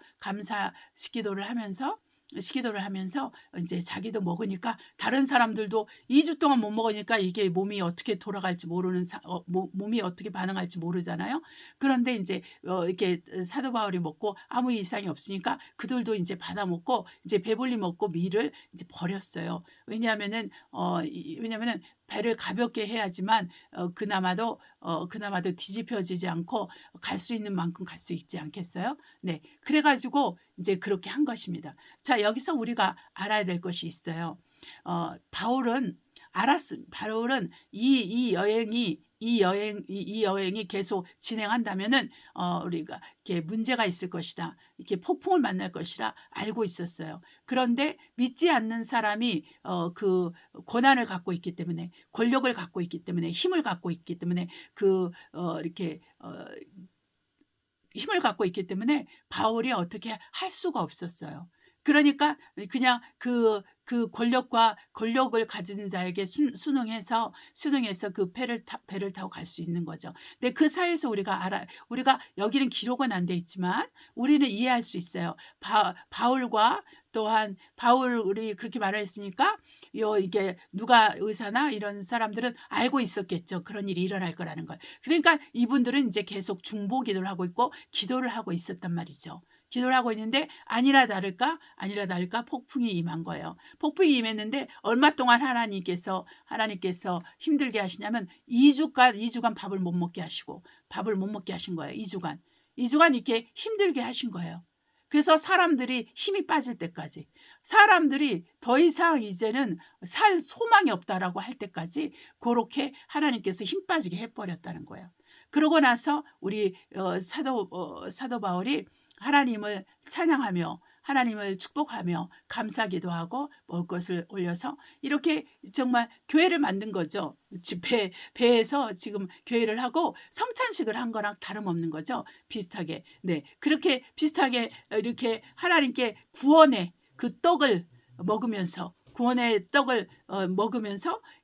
식기도를 하면서 이제 자기도 먹으니까 다른 사람들도 2주 동안 못 먹으니까 이게 몸이 어떻게 돌아갈지 모르는 몸이 어떻게 반응할지 모르잖아요. 그런데 이제 이렇게 사도 바울이 먹고 아무 이상이 없으니까 그들도 이제 받아 먹고 이제 배불리 먹고 밀을 이제 버렸어요. 왜냐하면은 배를 가볍게 해야지만 그나마도 뒤집혀지지 않고 갈 수 있는 만큼 갈 수 있지 않겠어요? 네, 그래가지고 이제 그렇게 한 것입니다. 자, 여기서 우리가 알아야 될 것이 있어요. 바울은 이 여행이 계속 진행한다면은 우리가 이렇게 문제가 있을 것이다. 이렇게 폭풍을 만날 것이라 알고 있었어요. 그런데 믿지 않는 사람이 그 고난을 갖고 있기 때문에, 권력을 갖고 있기 때문에, 힘을 갖고 있기 때문에 이렇게 힘을 갖고 있기 때문에 바울이 어떻게 할 수가 없었어요. 그러니까 그냥 그 권력을 가진 자에게 순응해서 그 배를 타고 갈 수 있는 거죠. 근데 그 사이에서 우리가 여기는 기록은 안 돼 있지만 우리는 이해할 수 있어요. 바울과 또한 바울이 그렇게 말을 했으니까 이게 누가 의사나 이런 사람들은 알고 있었겠죠. 그런 일이 일어날 거라는 걸. 그러니까 이분들은 이제 계속 중보 기도를 하고 있고 기도를 하고 있었단 말이죠. 기도를 하고 있는데 아니라 다를까 폭풍이 임한 거예요. 폭풍이 임했는데 얼마 동안 하나님께서 힘들게 하시냐면 2주간 밥을 못 먹게 하신 거예요. 2주간 이렇게 힘들게 하신 거예요. 그래서 사람들이 힘이 빠질 때까지, 사람들이 더 이상 이제는 살 소망이 없다라고 할 때까지 그렇게 하나님께서 힘 빠지게 해버렸다는 거예요. 그러고 나서 우리 사도 바울이 하나님을 찬양하며 하나님을 축복하며 감사기도 하고 먹을 것을 올려서 이렇게 정말 교회를 만든 거죠. 배에서 지금 교회를 하고 성찬식을 한 거랑 다름없는 거죠. 비슷하게. 네, 그렇게 비슷하게 이렇게 하나님께 구원의 그 떡을 먹으면서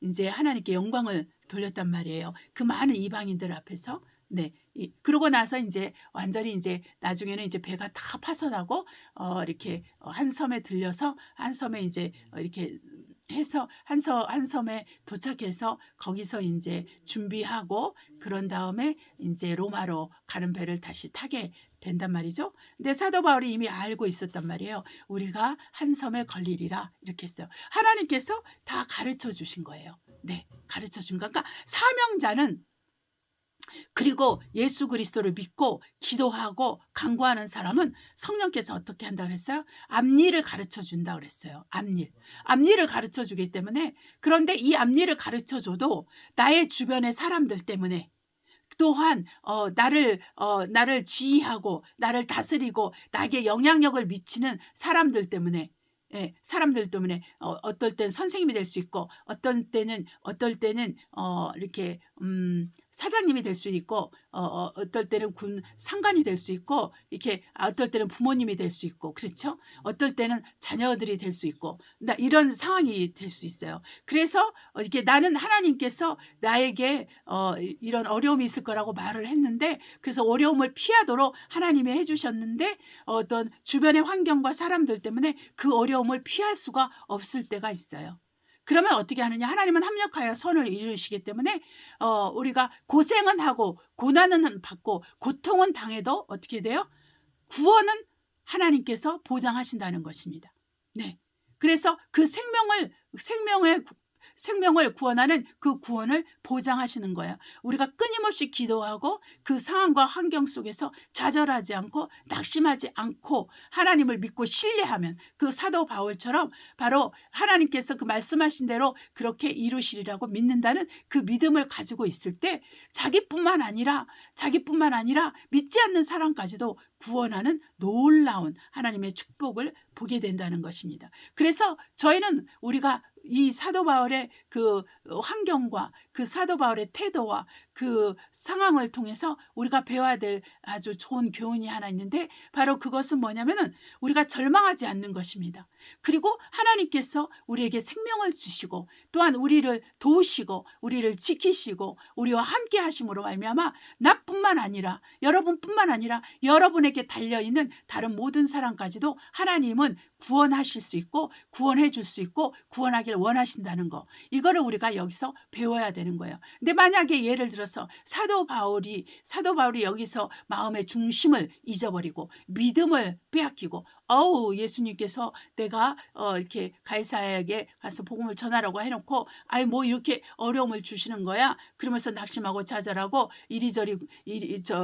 이제 하나님께 영광을 돌렸단 말이에요. 그 많은 이방인들 앞에서. 네. 그러고 나서 이제 완전히 이제 나중에는 이제 배가 다 파선하고 이렇게 한 섬에 들려서 한 섬에 이제 이렇게 해서 한 섬에 도착해서 거기서 이제 준비하고 그런 다음에 이제 로마로 가는 배를 다시 타게 된단 말이죠. 근데 사도 바울이 이미 알고 있었단 말이에요. 우리가 한 섬에 걸리리라 이렇게 했어요. 하나님께서 다 가르쳐 주신 거예요. 네, 가르쳐 준 거. 그러니까 사명자는 그리고 예수 그리스도를 믿고 기도하고 간구하는 사람은 성령께서 어떻게 한다 그랬어요? 앞일을 가르쳐 준다 그랬어요. 앞일을 가르쳐 주기 때문에, 그런데 이 앞일을 가르쳐 줘도 나의 주변의 사람들 때문에 또한 나를 지휘하고 나를 다스리고 나에게 영향력을 미치는 사람들 때문에, 어떨 땐 선생님이 될 수 있고 어떨 때는 이렇게 사장님이 될 수 있고 어떨 때는 군 상관이 될 수 있고 이렇게 어떨 때는 부모님이 될 수 있고 그렇죠? 어떨 때는 자녀들이 될 수 있고 이런 상황이 될 수 있어요. 그래서 이게 나는 하나님께서 나에게 이런 어려움이 있을 거라고 말을 했는데 그래서 어려움을 피하도록 하나님이 해주셨는데 어떤 주변의 환경과 사람들 때문에 그 어려움을 피할 수가 없을 때가 있어요. 그러면 어떻게 하느냐? 하나님은 합력하여 선을 이루시기 때문에 우리가 고생은 하고 고난은 받고 고통은 당해도 어떻게 돼요? 구원은 하나님께서 보장하신다는 것입니다. 네. 그래서 그 생명을 구원하는 그 구원을 보장하시는 거예요. 우리가 끊임없이 기도하고 그 상황과 환경 속에서 좌절하지 않고 낙심하지 않고 하나님을 믿고 신뢰하면 그 사도 바울처럼 바로 하나님께서 그 말씀하신 대로 그렇게 이루시리라고 믿는다는 그 믿음을 가지고 있을 때 자기뿐만 아니라 믿지 않는 사람까지도 구원하는 놀라운 하나님의 축복을 보게 된다는 것입니다. 그래서 저희는 우리가 이 사도 바울의 그 환경과 그 사도 바울의 태도와 그 상황을 통해서 우리가 배워야 될 아주 좋은 교훈이 하나 있는데 바로 그것은 뭐냐면은 우리가 절망하지 않는 것입니다. 그리고 하나님께서 우리에게 생명을 주시고 또한 우리를 도우시고 우리를 지키시고 우리와 함께 하심으로 말미암아 나뿐만 아니라 여러분뿐만 아니라 여러분에게 달려있는 다른 모든 사람까지도 하나님은 구원하실 수 있고 구원해 줄 수 있고 구원하길 원하신다는 거 이거를 우리가 여기서 배워야 되는 거예요. 근데 만약에 예를 들어서 사도 바울이 여기서 마음의 중심을 잊어버리고 믿음을 빼앗기고 예수님께서 내가 이렇게 가이사야에게 가서 복음을 전하라고 해놓고 뭐 이렇게 어려움을 주시는 거야 그러면서 낙심하고 좌절하고 이리저리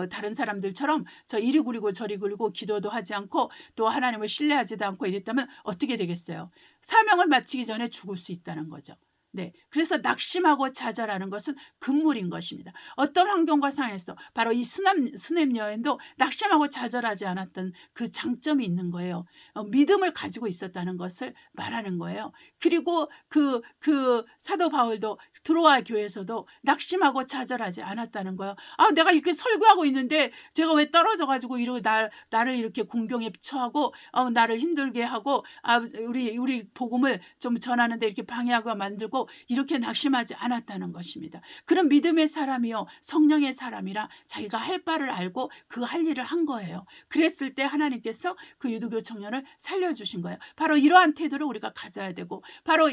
다른 사람들처럼 저 이리 구리고 저리 구리고 기도도 하지 않고 또 하나님을 신뢰하지도 않고 이랬다면 어떻게 되겠어요? 사명을 마치기 전에 죽을 수 있다는 거죠. 네, 그래서 낙심하고 좌절하는 것은 금물인 것입니다. 어떤 환경과 상황에서 바로 이 수냄 여인도 낙심하고 좌절하지 않았던 그 장점이 있는 거예요. 믿음을 가지고 있었다는 것을 말하는 거예요. 그리고 그 사도 바울도 드로아 교회에서도 낙심하고 좌절하지 않았다는 거예요. 내가 이렇게 설교하고 있는데 제가 왜 떨어져가지고 이러고 나를 이렇게 공경에 처하고 나를 힘들게 하고 우리 복음을 좀 전하는데 이렇게 방해하고 만들고 이렇게 낙심하지 않았다는 것입니다. 그런 믿음의 사람이요 성령의 사람이라 자기가 할 바를 알고 그 할 일을 한 거예요. 그랬을 때 하나님께서 그 유두교 청년을 살려주신 거예요. 바로 이러한 태도를 우리가 가져야 되고 바로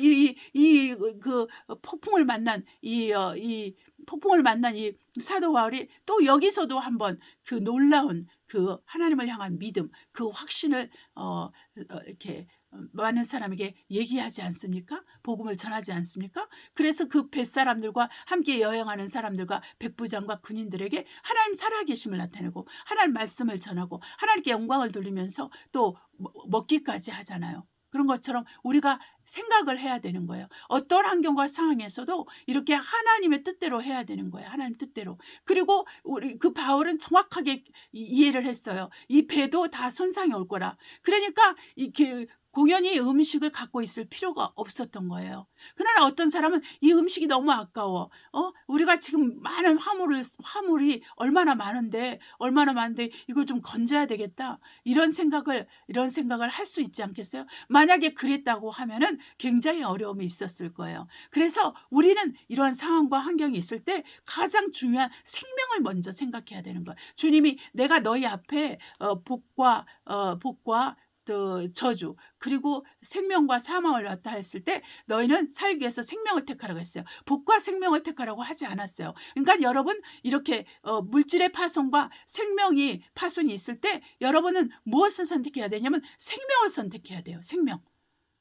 그 폭풍을 만난 이 사도 바울이 또 여기서도 한번 그 놀라운 그 하나님을 향한 믿음 그 확신을 이렇게 많은 사람에게 얘기하지 않습니까? 복음을 전하지 않습니까? 그래서 그 뱃사람들과 함께 여행하는 사람들과 백부장과 군인들에게 하나님 살아계심을 나타내고 하나님 말씀을 전하고 하나님께 영광을 돌리면서 또 먹기까지 하잖아요. 그런 것처럼 우리가 생각을 해야 되는 거예요. 어떤 환경과 상황에서도 이렇게 하나님의 뜻대로 해야 되는 거예요. 하나님 뜻대로. 그리고 우리 그 바울은 정확하게 이해를 했어요. 이 배도 다 손상이 올 거라. 그러니까 이렇게 공연히 음식을 갖고 있을 필요가 없었던 거예요. 그러나 어떤 사람은 이 음식이 너무 아까워. 우리가 지금 많은 화물이 얼마나 많은데 이걸 좀 건져야 되겠다. 이런 생각을 할 수 있지 않겠어요? 만약에 그랬다고 하면은 굉장히 어려움이 있었을 거예요. 그래서 우리는 이러한 상황과 환경이 있을 때 가장 중요한 생명을 먼저 생각해야 되는 거예요. 주님이 내가 너희 앞에 복과 저주 그리고 생명과 사망을 왔다 했을 때 너희는 살기 위해서 생명을 택하라고 했어요. 복과 생명을 택하라고 하지 않았어요. 그러니까 여러분 이렇게 물질의 파손과 파손이 있을 때 여러분은 무엇을 선택해야 되냐면 생명을 선택해야 돼요. 생명.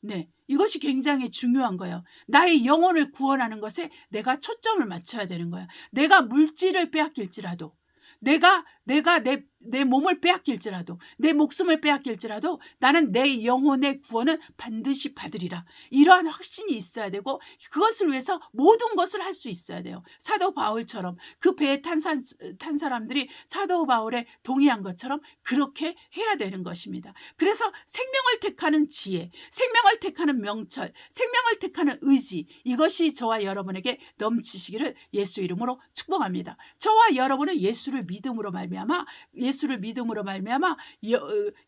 네, 이것이 굉장히 중요한 거예요. 나의 영혼을 구원하는 것에 내가 초점을 맞춰야 되는 거예요. 내가 물질을 빼앗길지라도 내가 내 내 몸을 빼앗길지라도, 내 목숨을 빼앗길지라도 나는 내 영혼의 구원은 반드시 받으리라. 이러한 확신이 있어야 되고, 그것을 위해서 모든 것을 할 수 있어야 돼요. 사도 바울처럼, 그 배에 탄 사람들이 사도 바울에 동의한 것처럼 그렇게 해야 되는 것입니다. 그래서 생명을 택하는 지혜, 생명을 택하는 명철, 생명을 택하는 의지, 이것이 저와 여러분에게 넘치시기를 예수 이름으로 축복합니다. 저와 여러분은 예수를 믿음으로 말미암아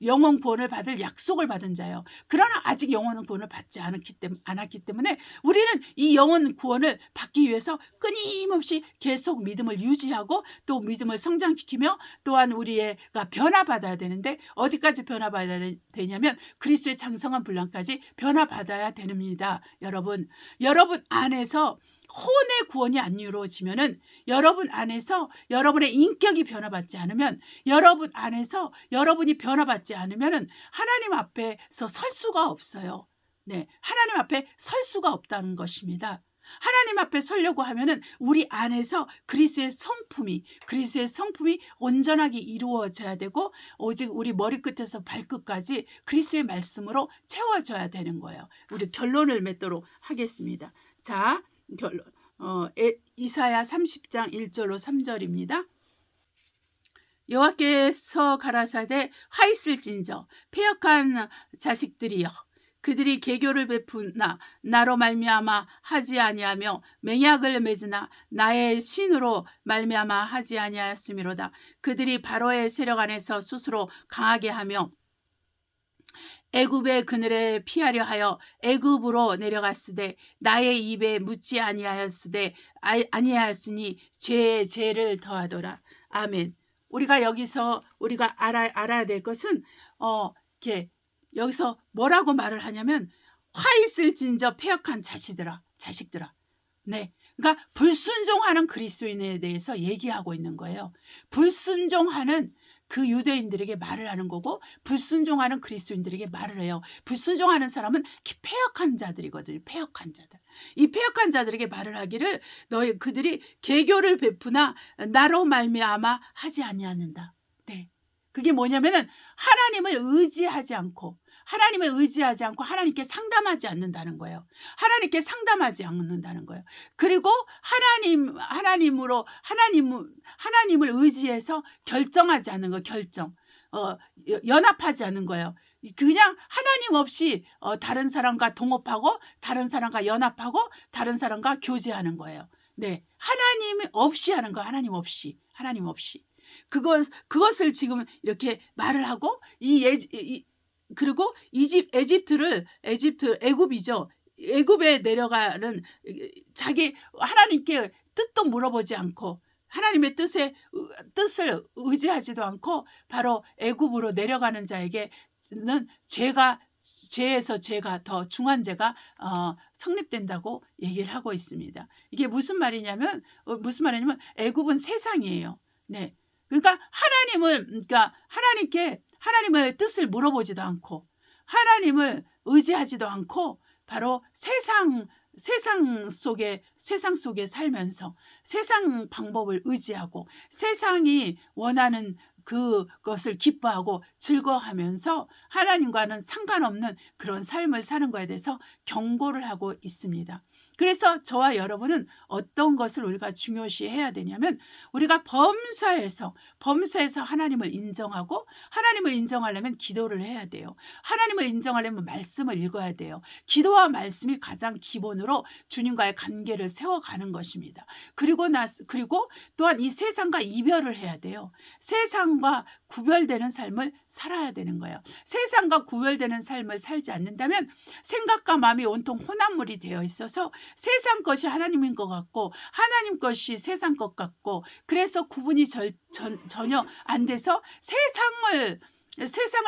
영혼 구원을 받을 약속을 받은 자예요. 그러나 아직 영혼 구원을 받지 않았기 때문에 우리는 이 영혼 구원을 받기 위해서 끊임없이 계속 믿음을 유지하고 또 믿음을 성장시키며, 또한 우리가 변화받아야 되는데, 어디까지 변화받아야 되냐면 그리스도의 장성한 분량까지 변화받아야 됩니다. 여러분 안에서 혼의 구원이 안 이루어지면은, 여러분 안에서 여러분의 인격이 변화받지 않으면, 여러분 안에서 여러분이 변화받지 않으면은 하나님 앞에서 설 수가 없어요. 네, 하나님 앞에 설 수가 없다는 것입니다. 하나님 앞에 서려고 하면은 우리 안에서 그리스도의 성품이 온전하게 이루어져야 되고, 오직 우리 머리끝에서 발끝까지 그리스도의 말씀으로 채워져야 되는 거예요. 우리 결론을 맺도록 하겠습니다. 자, 결론. 이사야 30장 1절로 3절입니다. 여호와께서 가라사대 화 있을진저 패역한 자식들이여, 그들이 계교를 베푸나 나로 말미암아 하지 아니하며 맹약을 맺으나 나의 신으로 말미암아 하지 아니하였음이로다. 그들이 바로의 세력 안에서 스스로 강하게 하며 애굽의 그늘에 피하려 하여 애굽으로 내려갔으되 나의 입에 묻지 아니하였으니 죄를 더하더라. 아멘. 우리가 여기서 우리가 알아야 될 것은 이렇게 여기서 뭐라고 말을 하냐면 화 있을진저 패역한 자식들아. 네. 그러니까 불순종하는 그리스도인에 대해서 얘기하고 있는 거예요. 불순종하는 그 유대인들에게 말을 하는 거고, 불순종하는 그리스도인들에게 말을 해요. 불순종하는 사람은 패역한 자들이거든요. 패역한 자들. 이 패역한 자들에게 말을 하기를 그들이 계교를 베푸나 나로 말미암아 하지 아니하는다. 네. 그게 뭐냐면은 하나님을 의지하지 않고 하나님께 상담하지 않는다는 거예요. 그리고 하나님을 의지해서 결정하지 않는 거, 연합하지 않는 거예요. 그냥 하나님 없이 다른 사람과 동업하고 다른 사람과 연합하고 다른 사람과 교제하는 거예요. 네, 하나님 없이 하는 거예요. 하나님 없이. 그것을 지금 이렇게 말을 하고, 그리고 애굽이죠. 애굽에 내려가는 자기 하나님께 뜻도 물어보지 않고 하나님의 뜻을 의지하지도 않고 바로 애굽으로 내려가는 자에게는 죄에서 죄가 더 중한 죄가 성립된다고 얘기를 하고 있습니다. 이게 무슨 말이냐면 애굽은 세상이에요. 네. 그러니까 하나님께 하나님의 뜻을 물어보지도 않고 하나님을 의지하지도 않고 바로 세상 속에 살면서 세상 방법을 의지하고 세상이 원하는 그것을 기뻐하고 즐거워하면서 하나님과는 상관없는 그런 삶을 사는 것에 대해서 경고를 하고 있습니다. 그래서 저와 여러분은 어떤 것을 우리가 중요시해야 되냐면, 우리가 범사에서 하나님을 인정하고, 하나님을 인정하려면 기도를 해야 돼요. 하나님을 인정하려면 말씀을 읽어야 돼요. 기도와 말씀이 가장 기본으로 주님과의 관계를 세워가는 것입니다. 그리고 또한 이 세상과 이별을 해야 돼요. 세상과 구별되는 삶을 살아야 되는 거예요. 세상과 구별되는 삶을 살지 않는다면 생각과 마음이 온통 혼합물이 되어 있어서 세상 것이 하나님인 것 같고 하나님 것이 세상 것 같고, 그래서 구분이 전혀 안 돼서 세상을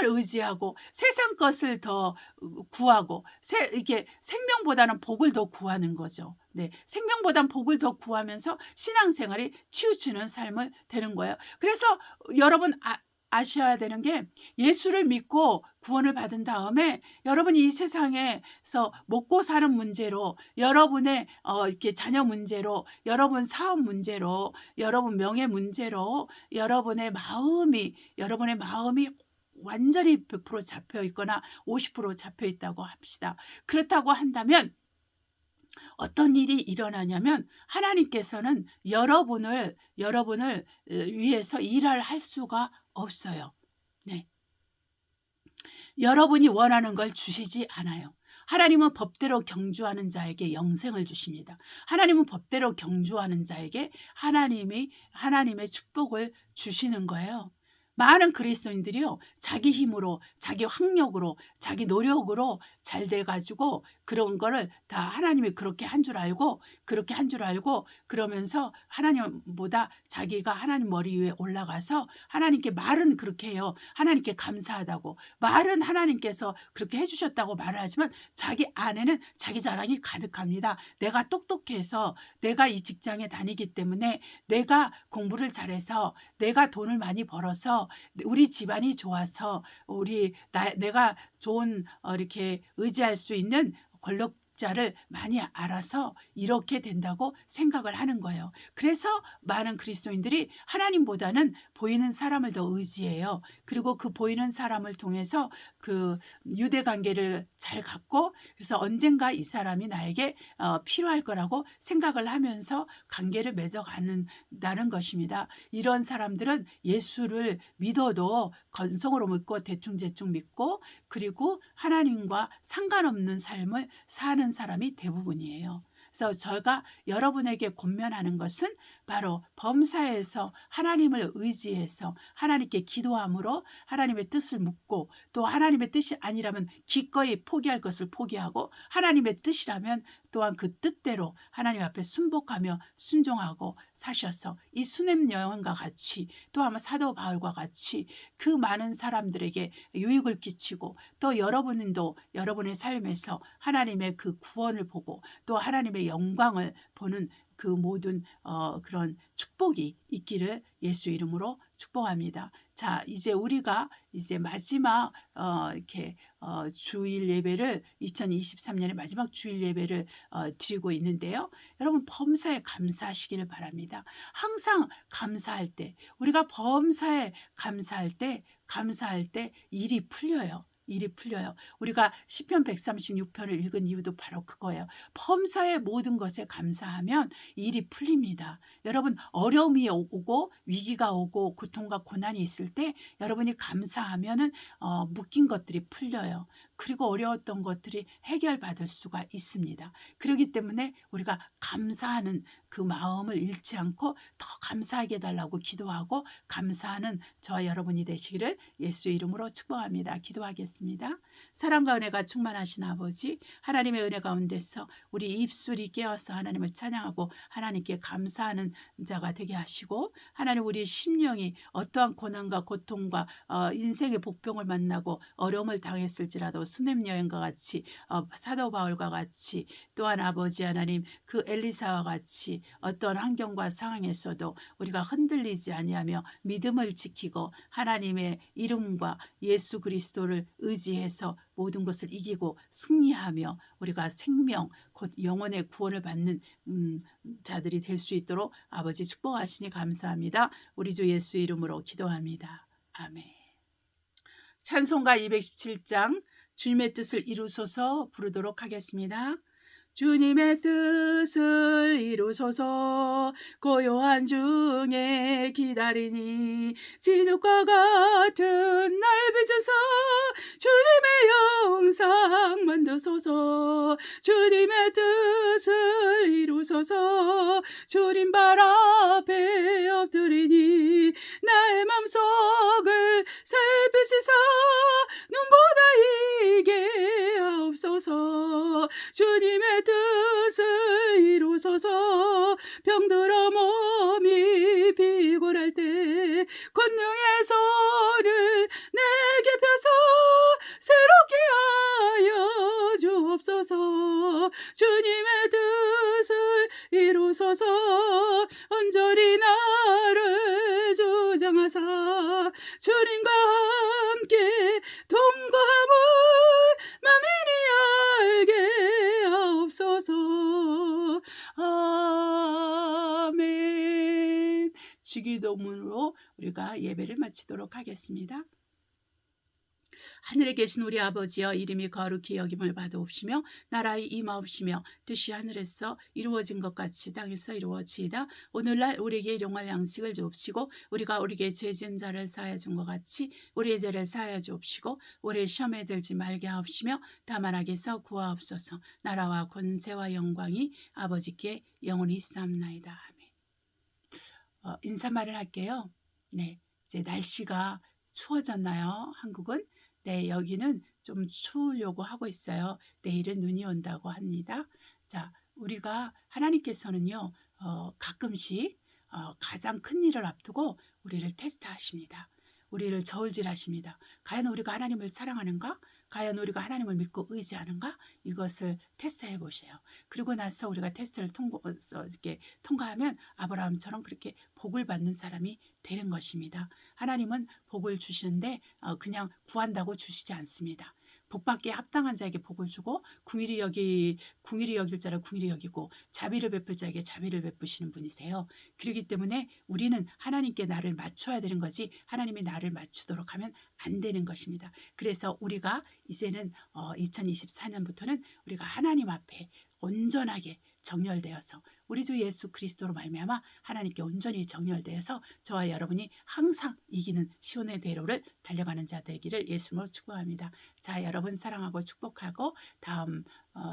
의지하고 세상 것을 더 구하고 이게 생명보다는 복을 더 구하는 거죠. 네, 생명보다는 복을 더 구하면서 신앙생활이 치우치는 삶을 되는 거예요. 그래서 여러분 아셔야 되는 게 예수를 믿고 구원을 받은 다음에 여러분이 이 세상에서 먹고 사는 문제로 여러분의 이렇게 자녀 문제로 여러분 사업 문제로 여러분 명예 문제로 여러분의 마음이 완전히 100% 잡혀 있거나 50% 잡혀 있다고 합시다. 그렇다고 한다면 어떤 일이 일어나냐면 하나님께서는 여러분을 위해서 일을 할 수가 없어요. 네. 여러분이 원하는 걸 주시지 않아요. 하나님은 법대로 경주하는 자에게 영생을 주십니다. 하나님은 법대로 경주하는 자에게 하나님의 축복을 주시는 거예요. 많은 그리스도인들이요, 자기 힘으로, 자기 학력으로, 자기 노력으로 잘 돼가지고 그런 거를 다 하나님이 그렇게 한 줄 알고 그러면서 하나님보다 자기가 하나님 머리 위에 올라가서 하나님께 말은 그렇게 해요. 하나님께 감사하다고. 말은 하나님께서 그렇게 해주셨다고 말을 하지만 자기 안에는 자기 자랑이 가득합니다. 내가 똑똑해서, 내가 이 직장에 다니기 때문에, 내가 공부를 잘해서, 내가 돈을 많이 벌어서, 우리 집안이 좋아서, 내가 좋은 이렇게 의지할 수 있는 권력자를 많이 알아서 이렇게 된다고 생각을 하는 거예요. 그래서 많은 그리스도인들이 하나님보다는 보이는 사람을 더 의지해요. 그리고 그 보이는 사람을 통해서 그 유대 관계를 잘 갖고, 그래서 언젠가 이 사람이 나에게 필요할 거라고 생각을 하면서 관계를 맺어가는다는 것입니다. 이런 사람들은 예수를 믿어도 건성으로 믿고 대충 믿고, 그리고 하나님과 상관없는 삶을 사는 사람이 대부분이에요. 그래서 제가 여러분에게 권면하는 것은 바로 범사에서 하나님을 의지해서 하나님께 기도함으로 하나님의 뜻을 묻고, 또 하나님의 뜻이 아니라면 기꺼이 포기할 것을 포기하고, 하나님의 뜻이라면 또한 그 뜻대로 하나님 앞에 순복하며 순종하고 사셔서 이 수냄 여행과 같이, 또 아마 사도 바울과 같이 그 많은 사람들에게 유익을 끼치고, 또 여러분도 여러분의 삶에서 하나님의 그 구원을 보고 또 하나님의 영광을 보는 그 모든 그런 축복이 있기를 예수 이름으로 축복합니다. 자, 이제 우리가 이제 마지막 이렇게 주일 예배를 2023년의 마지막 주일 예배를 드리고 있는데요. 여러분 범사에 감사하시기를 바랍니다. 항상 감사할 때, 우리가 범사에 감사할 때 일이 풀려요. 일이 풀려요. 우리가 시편 136편을 읽은 이유도 바로 그거예요. 범사의 모든 것에 감사하면 일이 풀립니다. 여러분 어려움이 오고 위기가 오고 고통과 고난이 있을 때 여러분이 감사하면은 묶인 것들이 풀려요. 그리고 어려웠던 것들이 해결받을 수가 있습니다. 그렇기 때문에 우리가 감사하는 그 마음을 잃지 않고 더 감사하게 해달라고 기도하고 감사하는 저와 여러분이 되시기를 예수의 이름으로 축복합니다. 기도하겠습니다. 사랑과 은혜가 충만하신 아버지, 하나님의 은혜 가운데서 우리 입술이 깨어서 하나님을 찬양하고 하나님께 감사하는 자가 되게 하시고, 하나님 우리 심령이 어떠한 고난과 고통과 인생의 복병을 만나고 어려움을 당했을지라도 수냄 여행과 같이 사도 바울과 같이, 또한 아버지 하나님 그 엘리사와 같이 어떤 환경과 상황에서도 우리가 흔들리지 아니하며 믿음을 지키고 하나님의 이름과 예수 그리스도를 의지해서 모든 것을 이기고 승리하며 우리가 생명 곧 영혼의 구원을 받는 자들이 될 수 있도록 아버지 축복하시니 감사합니다. 우리 주 예수 이름으로 기도합니다. 아멘. 찬송가 217장 주님의 뜻을 이루소서 부르도록 하겠습니다. 주님의 뜻을 이루소서 고요한 중에 기다리니 진흙과 같은 날 빚어서 주님의 영상 만드소서. 주님의 뜻을 이루소서 주님 발 앞에 엎드리니 나의 맘속을 살피시사 눈보다 이게 하옵소서. 주님의 뜻을 이루소서. 병들어 몸이 비굴할 때 권능의 손을 내게 펴서 새롭게 하여 주옵소서. 주님의 뜻을 이루소서. 온전히 나를 주장하사 주님과 함께 동거함을 만민이 알게 하옵소서. 아멘. 주기도문으로 우리가 예배를 마치도록 하겠습니다. 하늘에 계신 우리 아버지여, 이름이 거룩히 여김을 받아옵시며 나라의 임하옵시며 뜻이 하늘에서 이루어진 것 같이 땅에서 이루어지이다. 오늘날 우리에게 일용할 양식을 주옵시고 우리가 우리에게 죄 지은 자를 사하여 준 것 같이 우리의 죄를 사하여 주옵시고 우리의 시험에 들지 말게 하옵시며 다만 악에서 구하옵소서. 나라와 권세와 영광이 아버지께 영원히 있사옵나이다. 아멘. 인사말을 할게요. 네, 이제 날씨가 추워졌나요? 한국은? 네, 여기는 좀 추우려고 하고 있어요. 내일은 눈이 온다고 합니다. 자, 우리가 하나님께서는요, 가끔씩 가장 큰 일을 앞두고 우리를 테스트하십니다. 우리를 저울질하십니다. 과연 우리가 하나님을 사랑하는가? 과연 우리가 하나님을 믿고 의지하는가? 이것을 테스트해 보세요. 그리고 나서 우리가 테스트를 통과하면 아브라함처럼 그렇게 복을 받는 사람이 되는 것입니다. 하나님은 복을 주시는데 그냥 구한다고 주시지 않습니다. 복받기에 합당한 자에게 복을 주고 궁일이 여길 자를 궁일이 여기고 자비를 베풀 자에게 자비를 베푸시는 분이세요. 그렇기 때문에 우리는 하나님께 나를 맞춰야 되는 거지 하나님이 나를 맞추도록 하면 안 되는 것입니다. 그래서 우리가 이제는 2024년부터는 우리가 하나님 앞에 온전하게 정렬되어서 우리 주 예수 그리스도로 말미암아 하나님께 온전히 정렬되어서 저와 여러분이 항상 이기는 시온의 대로를 달려가는 자 되기를 예수님으로 축복합니다. 자, 여러분 사랑하고 축복하고 다음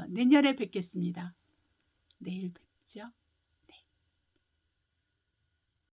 내년에 뵙겠습니다. 내일 뵙죠.